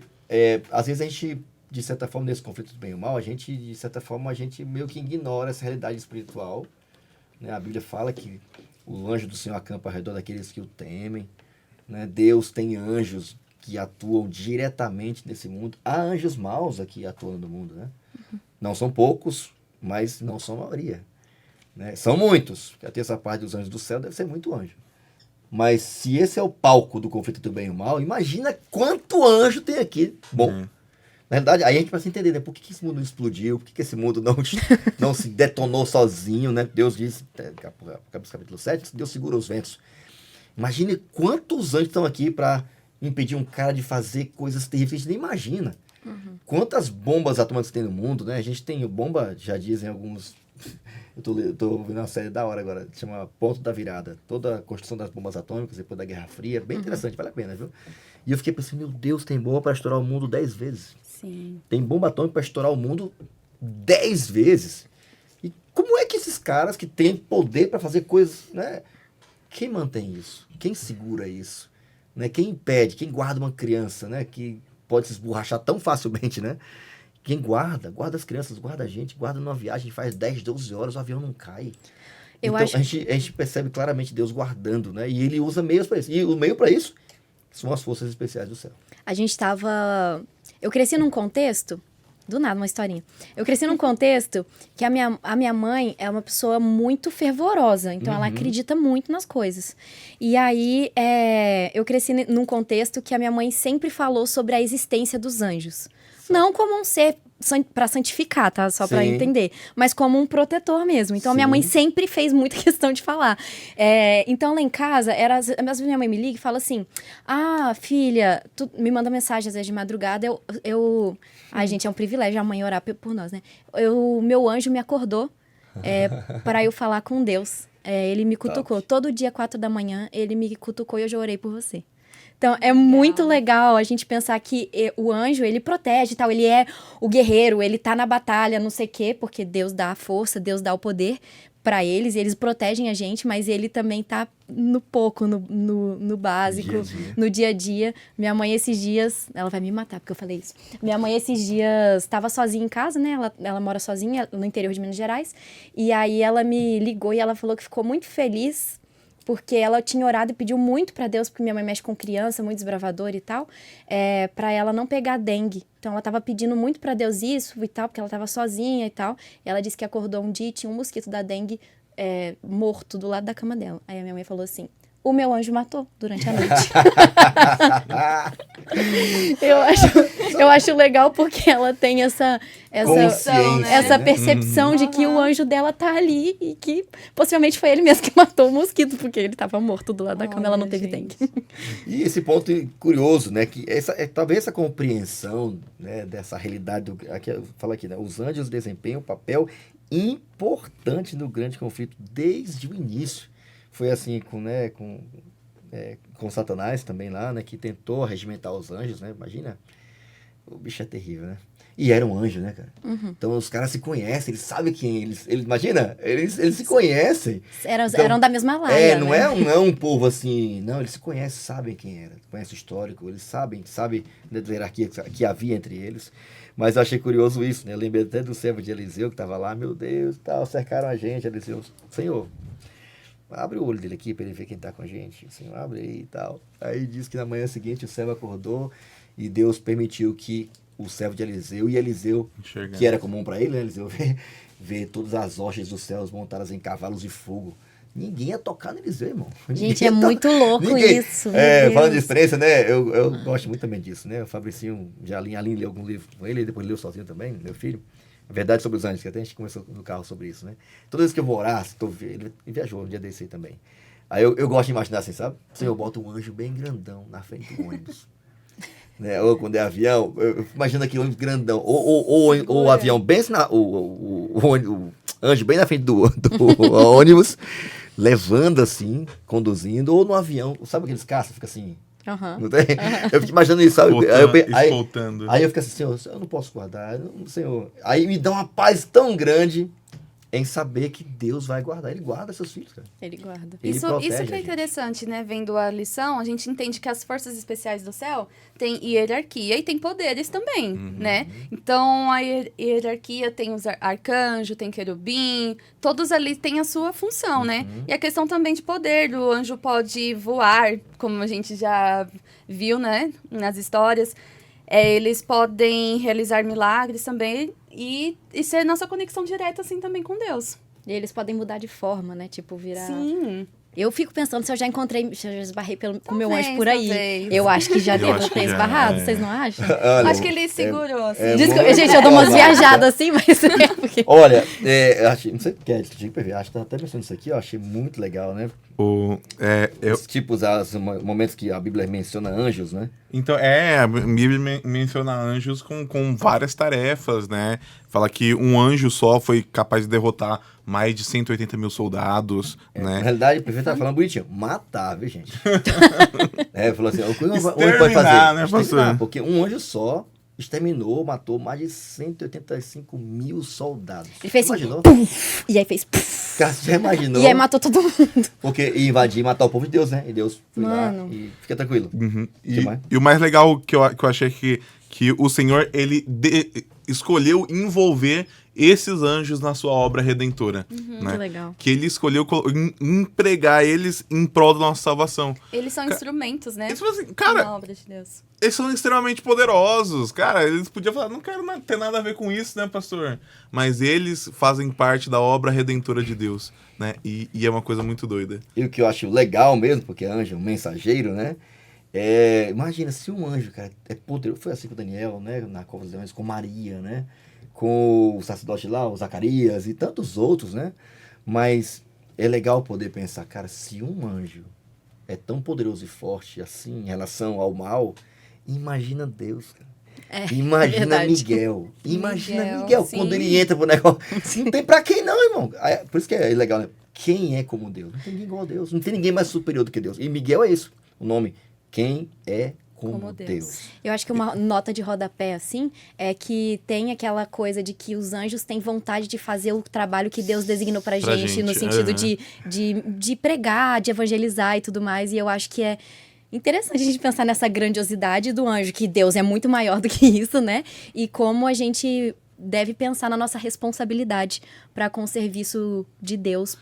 às vezes a gente, de certa forma, nesse conflito do bem e do mal, de certa forma, a gente meio que ignora essa realidade espiritual, né? A Bíblia fala que o anjo do Senhor acampa ao redor daqueles que o temem, né? Deus tem anjos que atuam diretamente nesse mundo. Há anjos maus aqui atuando no mundo, né? Não são poucos, mas não são a maioria, né? São muitos. A terça parte dos anjos do céu deve ser muito anjo. Mas se esse é o palco do conflito do bem e do mal, imagina quanto anjo tem aqui. Bom, na verdade, aí a gente vai entender, né? Por que esse mundo não explodiu? Por que esse mundo não se detonou sozinho, né? Deus diz, capítulo 7, Deus segura os ventos. Imagine quantos anjos estão aqui para impedir um cara de fazer coisas terríveis que a gente nem imagina. Quantas bombas atômicas tem no mundo, né? A gente tem bomba, já dizem alguns... Eu tô ouvindo uma série da hora agora, chama Ponto da Virada. Toda a construção das bombas atômicas depois da Guerra Fria, bem interessante, vale a pena, viu? E eu fiquei pensando, meu Deus, tem bomba para estourar o mundo 10 vezes. Sim. Tem bomba atômica para estourar o mundo 10 vezes. E como é que esses caras que têm poder para fazer coisas, né? Quem mantém isso? Quem segura isso? Né? Quem impede? Quem guarda uma criança, né? Que pode se esborrachar tão facilmente, né? Quem guarda as crianças, guarda a gente, guarda numa viagem, faz 10, 12 horas, o avião não cai. Eu então, acho... a gente percebe claramente Deus guardando, né? E ele usa meios para isso. E o meio para isso são as forças especiais do céu. A gente tava... Eu cresci num contexto... Do nada, uma historinha. Eu cresci num contexto que a minha mãe é uma pessoa muito fervorosa. Então, ela acredita muito nas coisas. E aí, eu cresci num contexto que a minha mãe sempre falou sobre a existência dos anjos. Não como um ser para santificar, tá? Só para entender. Mas como um protetor mesmo. Então, a minha mãe sempre fez muita questão de falar. Então, lá em casa, às vezes minha mãe me liga e fala assim, filha, tu me manda mensagem às vezes de madrugada, Ai, gente, é um privilégio a mãe orar por nós, né? Meu anjo me acordou para eu falar com Deus. Ele me cutucou. Todo dia, 4 da manhã, ele me cutucou e eu já orei por você. Então, é muito legal a gente pensar que o anjo, ele protege e tal. Ele é o guerreiro, ele tá na batalha, não sei o quê, porque Deus dá a força, Deus dá o poder para eles. E eles protegem a gente, mas ele também tá no pouco, no básico, no dia a dia. Minha mãe esses dias... Ela vai me matar porque eu falei isso. Minha mãe esses dias estava sozinha em casa, né? Ela mora sozinha no interior de Minas Gerais. E aí ela me ligou e ela falou que ficou muito feliz porque ela tinha orado e pediu muito pra Deus, porque minha mãe mexe com criança, muito desbravadora e tal, pra ela não pegar dengue. Então, ela tava pedindo muito pra Deus isso e tal, porque ela tava sozinha e tal. E ela disse que acordou um dia e tinha um mosquito da dengue morto do lado da cama dela. Aí a minha mãe falou assim, o meu anjo matou durante a noite. eu acho legal porque ela tem essa percepção de que o anjo dela tá ali e que possivelmente foi ele mesmo que matou o mosquito, porque ele tava morto do lado da cama, ela não teve dengue. E esse ponto curioso, né, que talvez essa compreensão, né, dessa realidade, fala aqui, né, os anjos desempenham um papel importante no grande conflito desde o início. Foi assim com Satanás também lá, né? Que tentou regimentar os anjos, né? Imagina. O bicho é terrível, né? E era um anjo, né, cara? Então os caras se conhecem, eles sabem quem eles imagina, eles se conhecem. Eram da mesma laia, não né? é um povo assim, não, eles se conhecem, sabem quem era, conhecem o histórico, eles sabem da hierarquia que havia entre eles. Mas eu achei curioso isso, né? Eu lembrei até do servo de Eliseu que estava lá, meu Deus, tal, cercaram a gente, Eliseu, Senhor, abre o olho dele aqui para ele ver quem está com a gente. Senhor, abre aí e tal. Aí diz que na manhã seguinte o servo acordou e Deus permitiu que o servo de Eliseu e Eliseu, que era comum para ele, né? Eliseu ver todas as hostes dos céus montadas em cavalos de fogo. Ninguém ia tocar no Eliseu, irmão. Gente, muito louco isso. Falando de experiência, né? Eu gosto muito também disso, né? O Fabricinho já leu algum livro com ele, e depois leu sozinho também, meu filho. A verdade sobre os anjos, que até a gente conversou no carro sobre isso, né? Toda vez que eu vou orar, ele viajou um dia desse aí também. Aí eu gosto de imaginar assim, sabe? Senhor, bota um anjo bem grandão na frente do ônibus. Né? Ou quando é avião, eu imagino aquele ônibus grandão. Ou o avião bem o anjo bem na frente do ônibus, levando assim, conduzindo, ou no avião, sabe aqueles caças, fica assim... Não tem? Eu fico imaginando isso, sabe? Aí eu fico assim, Senhor, eu não posso guardar, Senhor. Aí me dá uma paz tão grande em saber que Deus vai guardar. Ele guarda seus filhos, cara. Ele guarda. Isso que é interessante, né? Vendo a lição, a gente entende que as forças especiais do céu têm hierarquia e tem poderes também, né? Então, a hierarquia tem os arcanjos, tem querubim, todos ali têm a sua função, né? E a questão também de poder, o anjo pode voar, como a gente já viu, né? Nas histórias. Eles podem realizar milagres também e ser nossa conexão direta, assim, também com Deus. E eles podem mudar de forma, né? Tipo, virar... Sim. Eu fico pensando se eu já encontrei, se eu já esbarrei com o meu Talvez, anjo por aí. talvez. Eu acho que já Eu devo acho que ter já, esbarrado, é. vocês não acham? Acho que ele segurou, assim. Desculpa, muito gente, eu dou umas provável. viajadas assim, mas é porque... Olha, eu achei, não sei o que é, tinha que ver, acho que tá até mencionando isso aqui, eu achei muito legal, né? Os tipos, os momentos que a Bíblia menciona anjos, né? Então, a Bíblia menciona anjos com várias tarefas, né? Fala que um anjo só foi capaz de derrotar mais de 180 mil soldados, Na né? realidade, o prefeito tava falando bonitinho, matar, viu, gente? Falou assim, o que um anjo pode Exterminar, fazer? né, Exterminar, pastor? porque um anjo só matou mais de 185 mil soldados. Ele fez assim, Imaginou? e aí fez... puf, Cara, você já imaginou? e aí matou todo mundo. Porque ia invadir e matar o povo de Deus, né? E Deus foi Mano. lá e fica tranquilo. Uhum. Que mais? E o mais legal que eu achei que o Senhor, ele escolheu envolver esses anjos na sua obra redentora. Né? Que legal. Que ele escolheu empregar eles em prol da nossa salvação. Eles são instrumentos, né? Eles, assim, cara, Na obra de Deus. eles são extremamente poderosos. Cara, eles podiam falar, não quero ter nada a ver com isso, né, pastor? Mas eles fazem parte da obra redentora de Deus, né? E é uma coisa muito doida. E o que eu acho legal mesmo, porque anjo é um mensageiro, né? Imagina, se um anjo, cara, é poderoso. Foi assim com Daniel, né? Na Cova dos Leões, com Maria, né? Com o sacerdote lá, o Zacarias e tantos outros, né? Mas é legal poder pensar, cara, se um anjo é tão poderoso e forte assim em relação ao mal, imagina Deus, cara. Imagina verdade. Miguel. Imagina Miguel sim. quando ele entra pro negócio. Não tem pra quem não, irmão. Por isso que é legal, né? Quem é como Deus? Não tem ninguém igual a Deus. Não tem ninguém mais superior do que Deus. E Miguel é isso, o nome. Quem é como Deus. Eu acho que uma nota de rodapé, assim, é que tem aquela coisa de que os anjos têm vontade de fazer o trabalho que Deus designou pra gente, no sentido de pregar, de evangelizar e tudo mais. E eu acho que é interessante a gente pensar nessa grandiosidade do anjo, que Deus é muito maior do que isso, né? E como a gente deve pensar na nossa responsabilidade para com o serviço de Deus,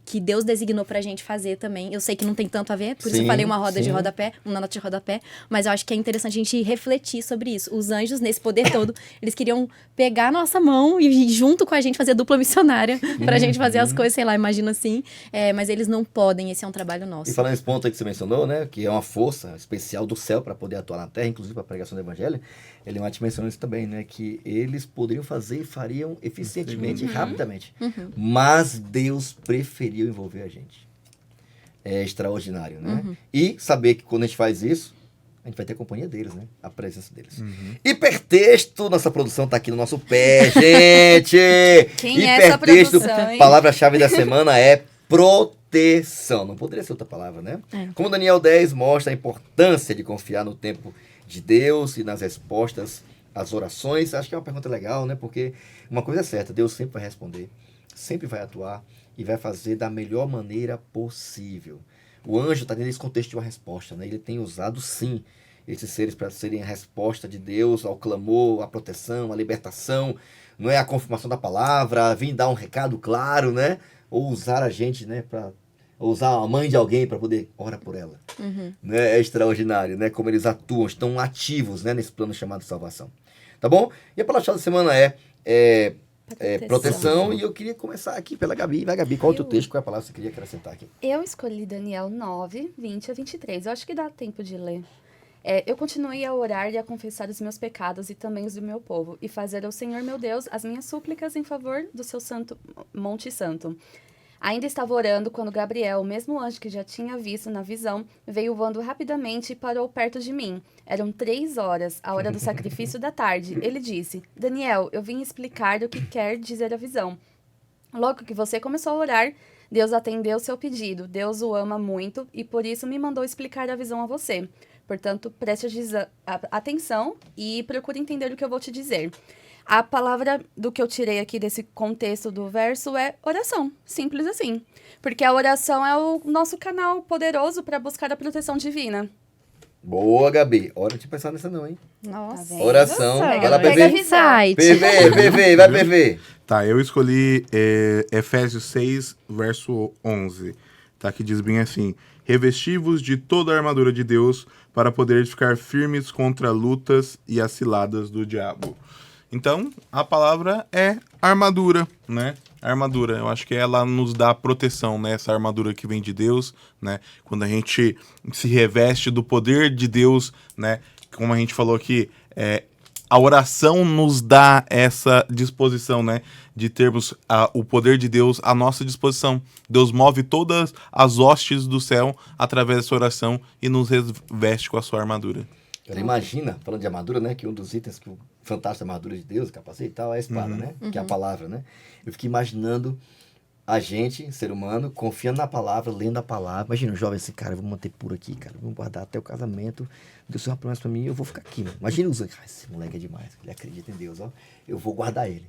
que Deus designou pra gente fazer também. Eu sei que não tem tanto a ver, por isso eu falei uma roda de rodapé, uma nota de rodapé, mas eu acho que é interessante a gente refletir sobre isso. Os anjos, nesse poder todo, eles queriam pegar a nossa mão e junto com a gente fazer dupla missionária pra gente fazer as coisas, sei lá, imagina assim. Mas eles não podem, esse é um trabalho nosso. E falando nesse ponto aí que você mencionou, né, que é uma força especial do céu para poder atuar na terra, inclusive para a pregação do evangelho, ele vai te mencionando isso também, né, que eles poderiam fazer e fariam eficientemente e rapidamente. Mas Deus preferiu envolver a gente. É extraordinário, né? E saber que quando a gente faz isso, a gente vai ter a companhia deles, né? A presença deles. Hipertexto, nossa produção tá aqui no nosso pé, gente! Quem é essa produção, hein? Palavra-chave da semana é proteção. Não poderia ser outra palavra, né? Como Daniel 10 mostra a importância de confiar no tempo de Deus e nas respostas às orações. Acho que é uma pergunta legal, né? Porque uma coisa é certa, Deus sempre vai responder, sempre vai atuar e vai fazer da melhor maneira possível. O anjo está dentro desse contexto de uma resposta, né? Ele tem usado, sim, esses seres para serem a resposta de Deus ao clamor, à proteção, à libertação. Não é a confirmação da palavra, vir dar um recado claro, né? Ou usar a gente, né? Ou usar a mãe de alguém para poder orar por ela. Né? É extraordinário, né? Como eles atuam, estão ativos, né? Nesse plano chamado salvação. Tá bom? E a palavra-chave da semana é proteção. E eu queria começar aqui pela Gabi. Vai, Gabi, qual é o teu texto? Qual é a palavra que você queria acrescentar aqui? Eu escolhi Daniel 9, 20 a 23. Eu acho que dá tempo de ler. Eu continuei a orar e a confessar os meus pecados e também os do meu povo, e fazer ao Senhor meu Deus as minhas súplicas em favor do seu santo Monte Santo. Ainda estava orando quando Gabriel, o mesmo anjo que já tinha visto na visão, veio voando rapidamente e parou perto de mim. Eram 3 horas, a hora do sacrifício da tarde. Ele disse: Daniel, eu vim explicar o que quer dizer a visão. Logo que você começou a orar, Deus atendeu seu pedido. Deus o ama muito e por isso me mandou explicar a visão a você. Portanto, preste atenção e procure entender o que eu vou te dizer. A palavra do que eu tirei aqui desse contexto do verso é oração. Simples assim. Porque a oração é o nosso canal poderoso para buscar a proteção divina. Boa, Gabi. Hora de pensar nessa não, hein? Nossa. Oração. Vai lá, Pega a PV. visão. PV, vai, PV. Tá, eu escolhi Efésios 6, verso 11. Tá, que diz bem assim: revesti-vos de toda a armadura de Deus para poder ficar firmes contra lutas e as ciladas do diabo. Então, a palavra é armadura, né? A armadura, eu acho que ela nos dá proteção, né? Essa armadura que vem de Deus, né? Quando a gente se reveste do poder de Deus, né? Como a gente falou aqui, a oração nos dá essa disposição, né? De termos o poder de Deus à nossa disposição. Deus move todas as hostes do céu através dessa oração e nos reveste com a sua armadura. Cara, imagina, falando de armadura, né? Que um dos itens que o fantástico da armadura de Deus, capacete e tal, é a espada, né? Que é a palavra, né? Eu fiquei imaginando a gente, ser humano, confiando na palavra, lendo a palavra. Imagina, um jovem assim, cara, eu vou manter puro aqui, cara. Vou guardar até o casamento. Deus tem uma promessa pra mim, eu vou ficar aqui, mano. Imagina os outros. Esse moleque é demais, ele acredita em Deus, ó. Eu vou guardar ele.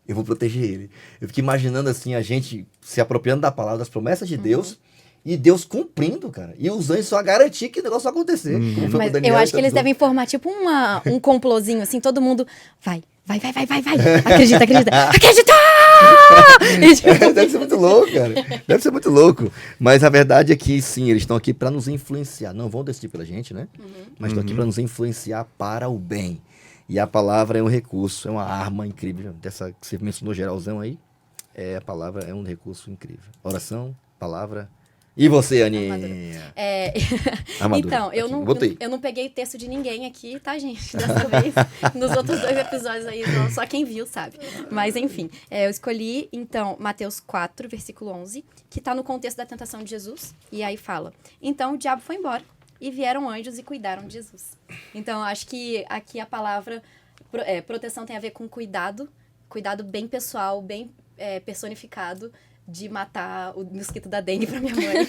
Eu vou proteger ele. Eu fiquei imaginando assim, a gente se apropriando da palavra, das promessas de Deus. E Deus cumprindo, cara. E os anjos só garantir que o negócio vai acontecer. Mas eu acho que eles devem formar tipo um complozinho, assim, todo mundo vai. Acredita. Acredita! Deve ser muito louco, cara. Deve ser muito louco. Mas a verdade é que, sim, eles estão aqui para nos influenciar. Não vão decidir pela gente, né? Mas estão aqui para nos influenciar para o bem. E a palavra é um recurso, é uma arma incrível. Dessa que você mencionou geralzão aí, a palavra é um recurso incrível. Oração, palavra. E você, Aninha? Então, eu não peguei texto de ninguém aqui, tá, gente? Dessa vez. Nos outros 2 episódios aí, só quem viu sabe. Mas, enfim, eu escolhi, então, Mateus 4, versículo 11, que tá no contexto da tentação de Jesus. E aí fala, então o diabo foi embora e vieram anjos e cuidaram de Jesus. Então, acho que aqui a palavra proteção tem a ver com cuidado bem pessoal, bem personificado, de matar o mosquito da dengue pra minha mãe.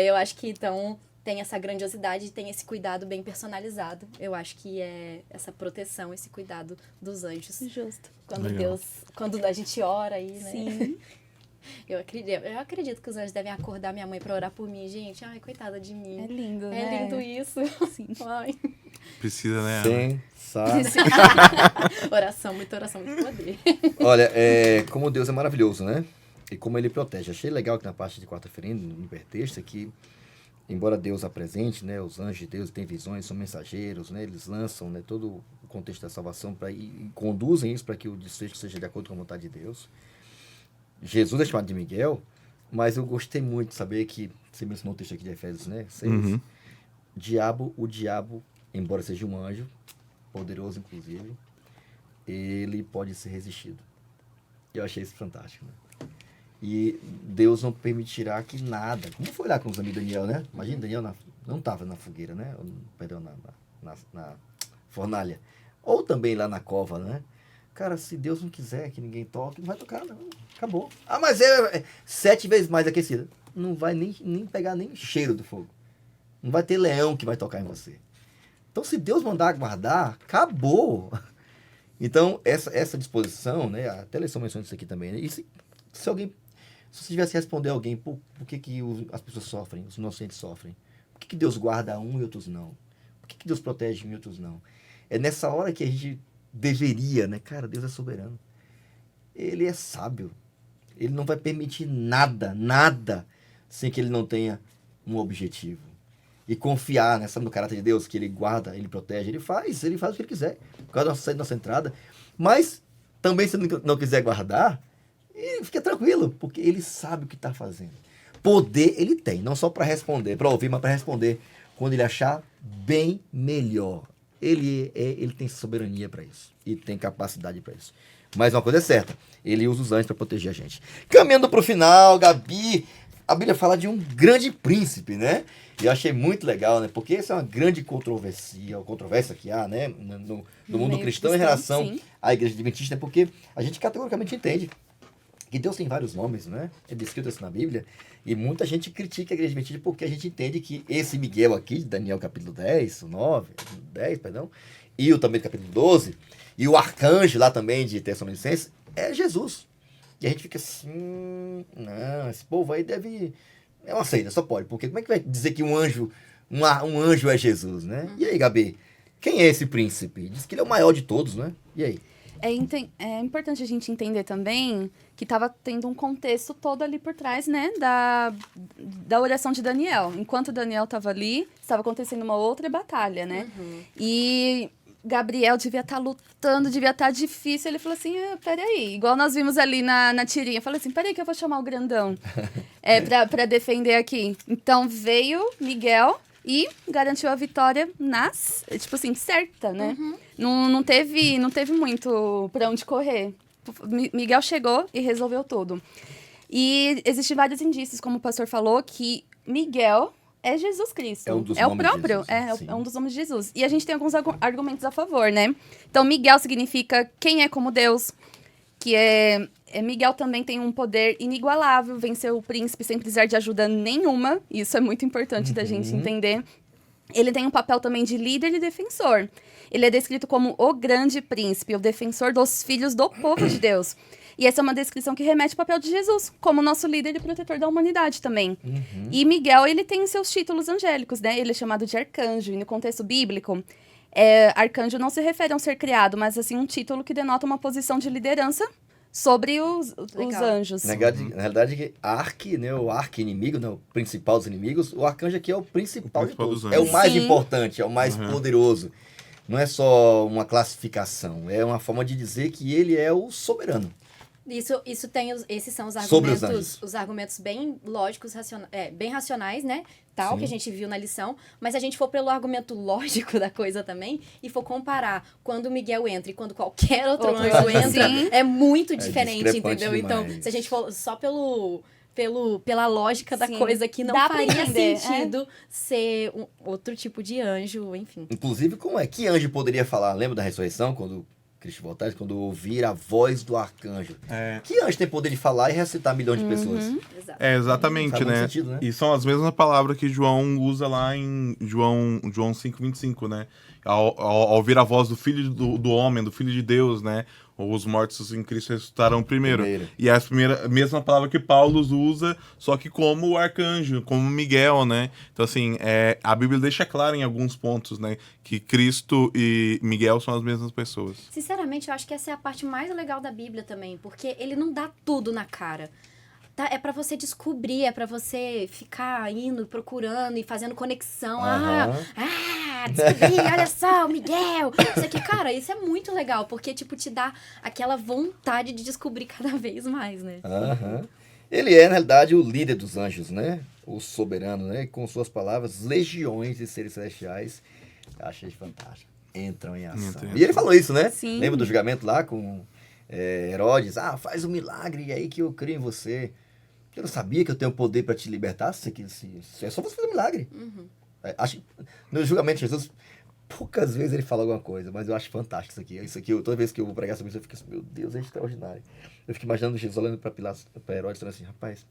Eu acho que, então, tem essa grandiosidade, tem esse cuidado bem personalizado. Eu acho que é essa proteção, esse cuidado dos anjos. Justo. Quando a gente ora aí, né? Sim. Eu acredito que os anjos devem acordar minha mãe pra orar por mim. Gente, ai, coitada de mim. É lindo, né? É lindo isso. Sim. Ai. Precisa, né? Oração, muito poder. Olha, como Deus é maravilhoso, né? E como ele protege. Achei legal que na parte de quarta-feira, no hipertexto, que embora Deus apresente, né, os anjos de Deus têm visões, são mensageiros, né, eles lançam, né, todo o contexto da salvação e conduzem isso para que o desfecho seja de acordo com a vontade de Deus. Jesus é chamado de Miguel, mas eu gostei muito de saber que, você mencionou o texto aqui de Efésios, né, 6, o diabo, embora seja um anjo, poderoso inclusive, ele pode ser resistido. Eu achei isso fantástico, né? E Deus não permitirá que nada... Como foi lá com os amigos de Daniel, né? Imagina, Daniel não estava na fogueira, né? Perdão, na fornalha. Ou também lá na cova, né? Cara, se Deus não quiser que ninguém toque, não vai tocar, não. Acabou. Ah, mas é 7 vezes mais aquecido. Não vai nem pegar nem cheiro do fogo. Não vai ter leão que vai tocar em você. Então, se Deus mandar guardar, acabou. Então, essa disposição, né? Até a lição menciona isso aqui também, né? E se você tivesse que responder a alguém por que as pessoas sofrem, os inocentes sofrem, por que Deus guarda um e outros não? Por que Deus protege um e outros não? É nessa hora que a gente deveria, né? Cara, Deus é soberano. Ele é sábio. Ele não vai permitir nada, sem que ele não tenha um objetivo. E confiar, né? Sabe, no caráter de Deus, que ele guarda, ele protege, ele faz o que ele quiser. Por causa da nossa entrada. Mas, também se ele não quiser guardar, fica tranquilo, porque ele sabe o que está fazendo. Poder ele tem, não só para responder, para ouvir, mas para responder quando ele achar bem melhor. Ele tem soberania para isso e tem capacidade para isso. Mas uma coisa é certa, ele usa os anjos para proteger a gente. Caminhando para o final, Gabi, a Bíblia fala de um grande príncipe, né? E eu achei muito legal, né? Porque essa é uma grande controvérsia que há, né? No mundo cristão em relação à igreja adventista, porque a gente categoricamente entende que Deus tem vários nomes, né? É descrito assim na Bíblia. E muita gente critica a igreja adventista porque a gente entende que esse Miguel aqui, de Daniel capítulo 10, e o também do capítulo 12, e o arcanjo lá também de Tessalonicenses, é Jesus. E a gente fica assim, não, esse povo aí deve... É uma seita, só pode. Porque como é que vai dizer que um anjo é Jesus, né? E aí, Gabi, quem é esse príncipe? Diz que ele é o maior de todos, né? E aí? É importante a gente entender também que estava tendo um contexto todo ali por trás, né, da oração de Daniel. Enquanto Daniel estava ali, estava acontecendo uma outra batalha, né? E Gabriel devia estar lutando, devia estar difícil. Ele falou assim, peraí. Igual nós vimos ali na tirinha. Eu falei assim, peraí que eu vou chamar o grandão pra defender aqui. Então veio Miguel e garantiu a vitória tipo assim, certa, né? Não teve muito pra onde correr. Miguel chegou e resolveu tudo. E existem vários indícios, como o pastor falou, que Miguel é Jesus Cristo. É um dos o nomes próprio, de Jesus, é um dos nomes de Jesus. E a gente tem alguns argumentos a favor, né? Então, Miguel significa quem é como Deus, que Miguel também tem um poder inigualável, venceu o príncipe sem precisar de ajuda nenhuma. Isso é muito importante da gente entender. Ele tem um papel também de líder e defensor. Ele é descrito como o grande príncipe, o defensor dos filhos do povo de Deus. E essa é uma descrição que remete ao papel de Jesus, como nosso líder e protetor da humanidade também. E Miguel, ele tem seus títulos angélicos, né? Ele é chamado de arcanjo. E no contexto bíblico, arcanjo não se refere a um ser criado, mas assim um título que denota uma posição de liderança sobre os anjos. Na realidade, né, o arqui-inimigo, né, o principal dos inimigos, o arcanjo aqui é o principal de todos. É o mais importante, é o mais poderoso. Não é só uma classificação, é uma forma de dizer que ele é o soberano. Isso tem esses são os Sobre argumentos, os argumentos bem lógicos, bem racionais, né? Tal, que a gente viu na lição. Mas se a gente for pelo argumento lógico da coisa também, e for comparar quando o Miguel entra e quando qualquer outro anjo entra, é muito diferente, entendeu? Demais. Então, se a gente for só pela lógica da coisa que não Dá pra faria entender, sentido ser outro tipo de anjo, enfim. Inclusive, como é? Que anjo poderia falar? Lembra da ressurreição, quando Cristo voltar, quando ouvir a voz do arcanjo? Que anjo tem poder de falar e recitar milhões de pessoas? Exato. Exatamente, Faz muito né? sentido, né? E são as mesmas palavras que João usa lá em João 5:25, né? Ao ouvir a voz do Filho do Homem, do Filho de Deus, né? Os mortos em Cristo ressuscitarão primeiro. E é a mesma palavra que Paulo usa, só que como o arcanjo, como Miguel, né? Então, assim, a Bíblia deixa claro em alguns pontos, né? Que Cristo e Miguel são as mesmas pessoas. Sinceramente, eu acho que essa é a parte mais legal da Bíblia também, porque ele não dá tudo na cara. Tá? É pra você descobrir, é pra você ficar indo, procurando e fazendo conexão. Descobri, olha só, o Miguel. Isso aqui, cara, isso é muito legal, porque, tipo, te dá aquela vontade de descobrir cada vez mais, né? Ele é, na realidade, o líder dos anjos, né? O soberano, né? Com suas palavras, legiões de seres celestiais. Achei fantástico. Entram em ação. E ele falou isso, né? Sim. Lembra do julgamento lá com Herodes? Faz um milagre aí que eu creio em você. Eu não sabia que eu tenho poder para te libertar. É só você fazer um milagre. Acho, no julgamento de Jesus, poucas vezes ele fala alguma coisa, mas eu acho fantástico isso aqui. Isso aqui, toda vez que eu vou pregar sobre isso, eu fico assim, meu Deus, é extraordinário. Eu fico imaginando Jesus olhando para Herodes, falando assim, rapaz,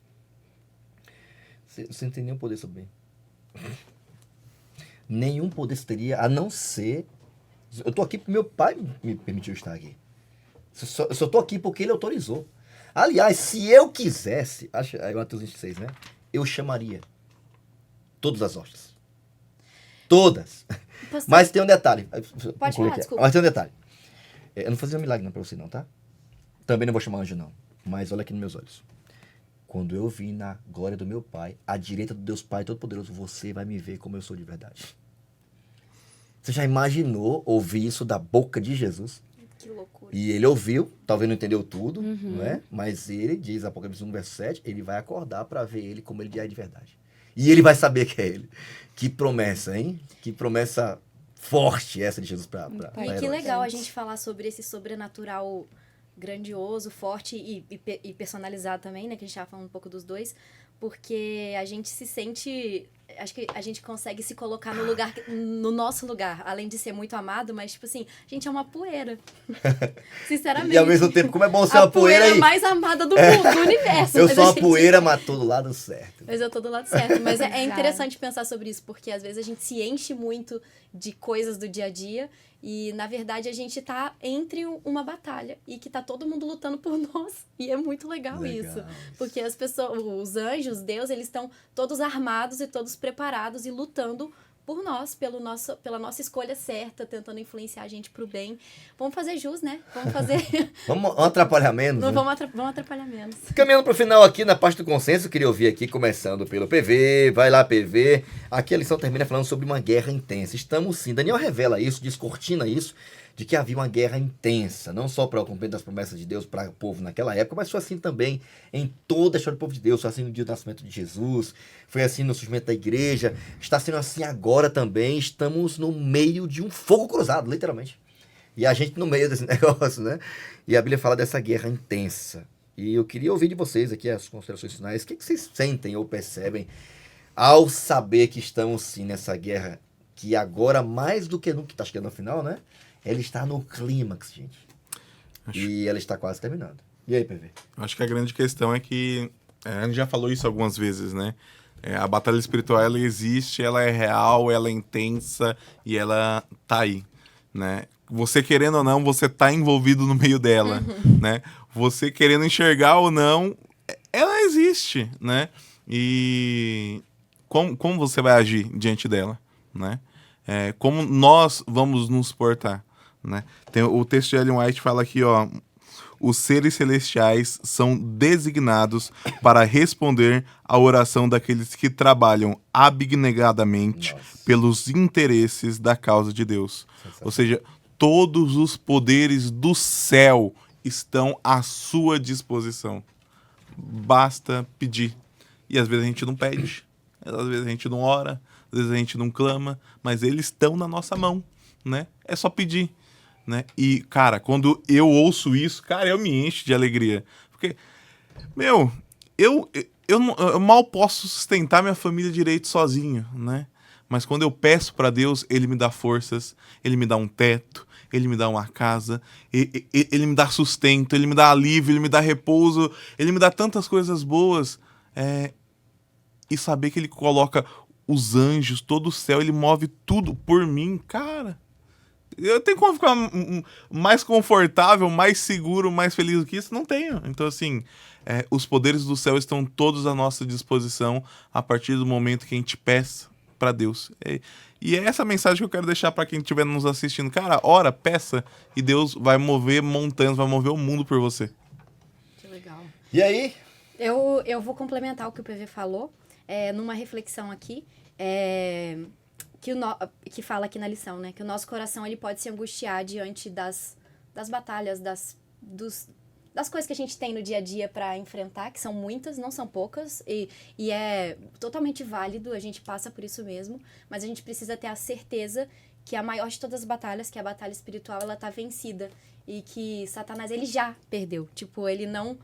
você não tem nenhum poder sobre mim. Nenhum poder você teria, a não ser... Eu tô aqui porque meu pai me permitiu estar aqui. Eu só tô aqui porque ele autorizou. Aliás, se eu quisesse, aí Mateus 26, né? Eu chamaria todas as hostes. Todas. Pastor, Mas tem um detalhe. Pode falar, desculpa. Mas tem um detalhe. Eu não fazia um milagre não pra você não, tá? Também não vou chamar anjo não. Mas olha aqui nos meus olhos. Quando eu vim na glória do meu Pai, à direita do Deus Pai Todo-Poderoso, você vai me ver como eu sou de verdade. Você já imaginou ouvir isso da boca de Jesus? Que loucura. E ele ouviu, talvez não entendeu tudo, não é? Mas ele diz, Apocalipse 1, verso 7, ele vai acordar para ver ele como ele é de verdade. E ele vai saber que é ele. Que promessa, hein? Que promessa forte essa de Jesus para E que legal a gente falar sobre esse sobrenatural grandioso, forte e personalizado também, né? Que a gente tava falando um pouco dos dois. Porque a gente se sente... Acho que a gente consegue se colocar no nosso lugar. Além de ser muito amado, mas, tipo assim, a gente é uma poeira. Sinceramente. E ao mesmo tempo, como é bom ser uma poeira aí. mais amada do mundo, do universo. Eu sou uma poeira, mas tô do lado certo. Mas eu tô do lado certo. Mas é interessante pensar sobre isso, porque às vezes a gente se enche muito de coisas do dia a dia e, na verdade, a gente tá entre uma batalha e que tá todo mundo lutando por nós. E é muito legal isso. Porque as pessoas, os anjos, Deus, eles estão todos armados e todos preparados e lutando por nós, pela nossa escolha certa, tentando influenciar a gente pro bem. Vamos fazer jus, né? Vamos fazer... Vamos atrapalhar menos, Não né? vamos atrapalhar menos. Caminhando pro final aqui, na parte do consenso, eu queria ouvir aqui, começando pelo PV. Vai lá, PV. Aqui a lição termina falando sobre uma guerra intensa. Estamos sim. Daniel revela isso, descortina isso, de que havia uma guerra intensa, não só para o cumprimento das promessas de Deus para o povo naquela época, mas foi assim também em toda a história do povo de Deus. Foi assim no dia do nascimento de Jesus, foi assim no surgimento da igreja, está sendo assim agora também. Estamos no meio de um fogo cruzado, literalmente. E a gente no meio desse negócio, né? E a Bíblia fala dessa guerra intensa. E eu queria ouvir de vocês aqui as considerações finais. O que vocês sentem ou percebem ao saber que estamos sim nessa guerra, que agora mais do que nunca, está chegando ao final, né? Ela está no clímax, gente. E ela está quase terminando. E aí, PV? Acho que a grande questão é que, a gente já falou isso algumas vezes, né? A batalha espiritual, ela existe, ela é real, ela é intensa e ela tá aí, né? Você querendo ou não, você tá envolvido no meio dela, né? Você querendo enxergar ou não, ela existe, né? E como você vai agir diante dela, né? Como nós vamos nos portar, né? O texto de Ellen White fala aqui, ó, os seres celestiais são designados para responder à oração daqueles que trabalham abnegadamente pelos interesses da causa de Deus. Ou seja, todos os poderes do céu estão à sua disposição. Basta pedir. E às vezes a gente não pede, às vezes a gente não ora, às vezes a gente não clama, mas eles estão na nossa mão, né? É só pedir, né? E, cara, quando eu ouço isso, cara, eu me encho de alegria. Porque, meu, eu mal posso sustentar minha família direito sozinho, né? Mas quando eu peço para Deus, Ele me dá forças, Ele me dá um teto, Ele me dá uma casa, Ele me dá sustento, Ele me dá alívio, Ele me dá repouso, Ele me dá tantas coisas boas. E saber que Ele coloca os anjos, todo o céu, Ele move tudo por mim, cara. Eu tenho como ficar mais confortável, mais seguro, mais feliz do que isso? Não tenho. Então, assim, os poderes do céu estão todos à nossa disposição a partir do momento que a gente peça para Deus. E é essa mensagem que eu quero deixar para quem estiver nos assistindo. Cara, ora, peça, e Deus vai mover montanhas, vai mover o mundo por você. Que legal. E aí? Eu vou complementar o que o PV falou, numa reflexão aqui, que fala aqui na lição, né? Que o nosso coração ele pode se angustiar diante das batalhas, das coisas que a gente tem no dia a dia para enfrentar, que são muitas, não são poucas, e é totalmente válido, a gente passa por isso mesmo, mas a gente precisa ter a certeza que a maior de todas as batalhas, que é a batalha espiritual, ela tá vencida, e que Satanás, ele já perdeu, tipo, ele não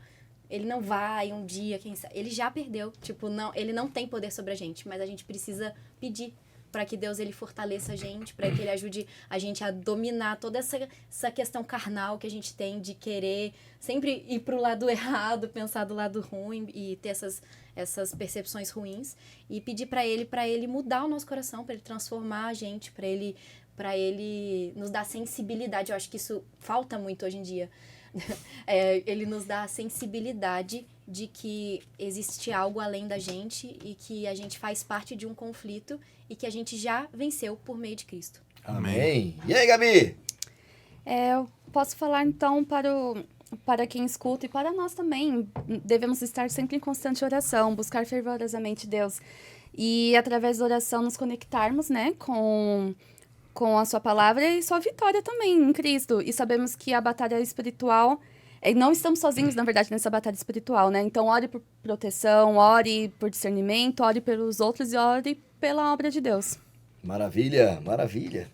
vai um dia, quem sabe, ele já perdeu, tipo, ele não tem poder sobre a gente, mas a gente precisa pedir para que Deus ele fortaleça a gente, para que ele ajude a gente a dominar toda essa questão carnal que a gente tem de querer sempre ir pro lado errado, pensar do lado ruim e ter essas percepções ruins, e pedir para ele mudar o nosso coração, para ele transformar a gente, para ele nos dar sensibilidade. Eu acho que isso falta muito hoje em dia. Ele nos dá a sensibilidade de que existe algo além da gente e que a gente faz parte de um conflito e que a gente já venceu por meio de Cristo. Amém. E aí, Gabi? Eu posso falar, então, para quem escuta e para nós também. Devemos estar sempre em constante oração, buscar fervorosamente Deus. E, através da oração, nos conectarmos, né, com a sua palavra e sua vitória também em Cristo. E sabemos que a batalha espiritual... não estamos sozinhos, na verdade, nessa batalha espiritual, né? Então, ore por proteção, ore por discernimento, ore pelos outros e ore pela obra de Deus. Maravilha, maravilha.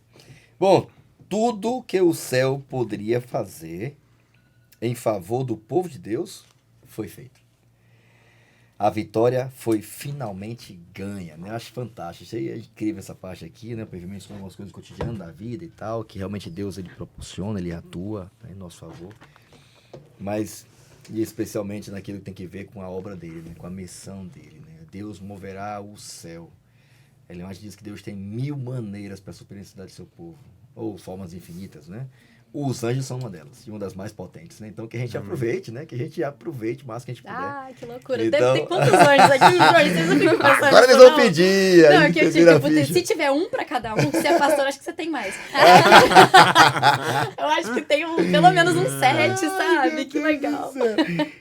Bom, tudo que o céu poderia fazer em favor do povo de Deus foi feito. A vitória foi finalmente ganha, né? Acho fantástico. Isso aí é incrível, essa parte aqui, né? Porque mencionou algumas coisas cotidianas da vida e tal, que realmente Deus ele proporciona, ele atua, né, em nosso favor. Mas, e especialmente naquilo que tem que ver com a obra dele, né? Com a missão dele, né? Deus moverá o céu. Ele mais diz que Deus tem 1000 maneiras para suprir a necessidade do seu povo, ou formas infinitas, né? Os anjos são uma delas, e uma das mais potentes, né? Então que a gente aproveite, né? Que a gente aproveite o máximo que a gente puder. Ah, que loucura. Então- Deve ter quantos anjos aqui, Jorge? Vocês não ficam pensando Agora eles nisso, vão pedir. Não, aí é que eu vira a tipo, ficha. se tiver um pra cada um, se é pastor, acho que você tem mais. Eu acho que tem pelo menos uns 7, sabe? Que legal.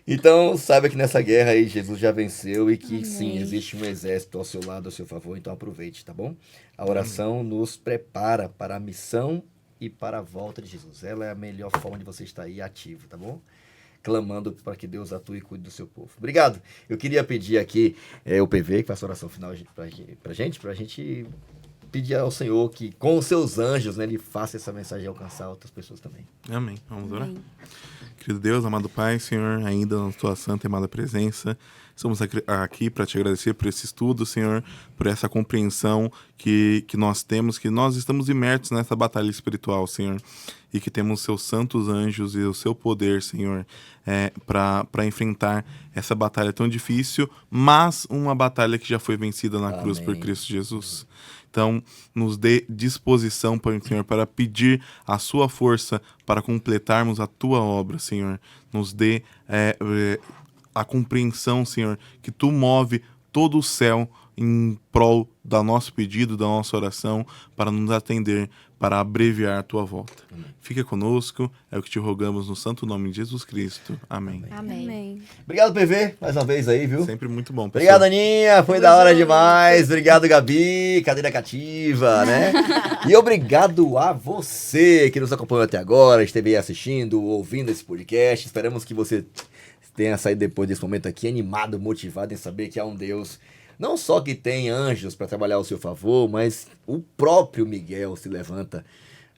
Então, saiba que nessa guerra aí Jesus já venceu e que Amém. sim, existe um exército ao seu lado, ao seu favor, então aproveite, tá bom? A oração nos prepara para a missão e para a volta de Jesus. Ela é a melhor forma de você estar aí ativo, tá bom? Clamando para que Deus atue e cuide do seu povo. Obrigado. Eu queria pedir aqui o PV, que faça a oração final pra gente pedir ao Senhor que com os seus anjos, né, ele faça essa mensagem alcançar outras pessoas também. Amém. Vamos orar? Amém. Querido Deus, amado Pai, Senhor, ainda na tua santa e amada presença, estamos aqui para te agradecer por esse estudo, Senhor, por essa compreensão que nós temos, que nós estamos imersos nessa batalha espiritual, Senhor, e que temos seus santos anjos e o seu poder, Senhor, para enfrentar essa batalha tão difícil, mas uma batalha que já foi vencida na cruz por Amém. Cristo Jesus. Então, nos dê disposição, Senhor, para pedir a sua força para completarmos a tua obra, Senhor. Nos dê a compreensão, Senhor, que tu move todo o céu em prol do nosso pedido, da nossa oração, para nos atender, para abreviar a tua volta. Fica conosco, é o que te rogamos no santo nome de Jesus Cristo. Amém. Amém. Amém. Obrigado, PV, mais uma vez aí, viu? Sempre muito bom, pessoal. Obrigado, Aninha. Foi da hora demais. Obrigado, Gabi. Cadeira cativa, né? E obrigado a você que nos acompanhou até agora, esteve aí assistindo, ouvindo esse podcast. Esperamos que você tenha saído depois desse momento aqui animado, motivado em saber que há um Deus, não só que tem anjos para trabalhar ao seu favor, mas o próprio Miguel se levanta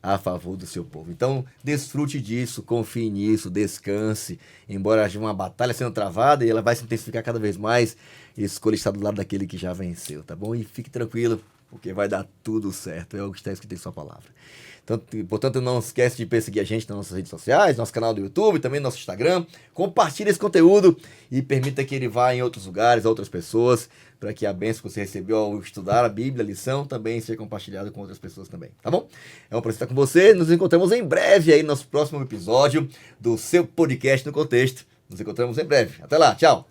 a favor do seu povo. Então, desfrute disso, confie nisso, descanse. Embora haja uma batalha sendo travada e ela vai se intensificar cada vez mais, escolha estar do lado daquele que já venceu, tá bom? E fique tranquilo, porque vai dar tudo certo. É o que está escrito em sua palavra. Portanto, não esquece de perseguir a gente nas nossas redes sociais, nosso canal do YouTube, também nosso Instagram. Compartilhe esse conteúdo e permita que ele vá em outros lugares, a outras pessoas, para que a bênção que você recebeu ao estudar a Bíblia, a lição, também seja compartilhada com outras pessoas também, tá bom? É um prazer estar com você. Nos encontramos em breve aí no nosso próximo episódio do seu podcast No Contexto. Nos encontramos em breve. Até lá, tchau!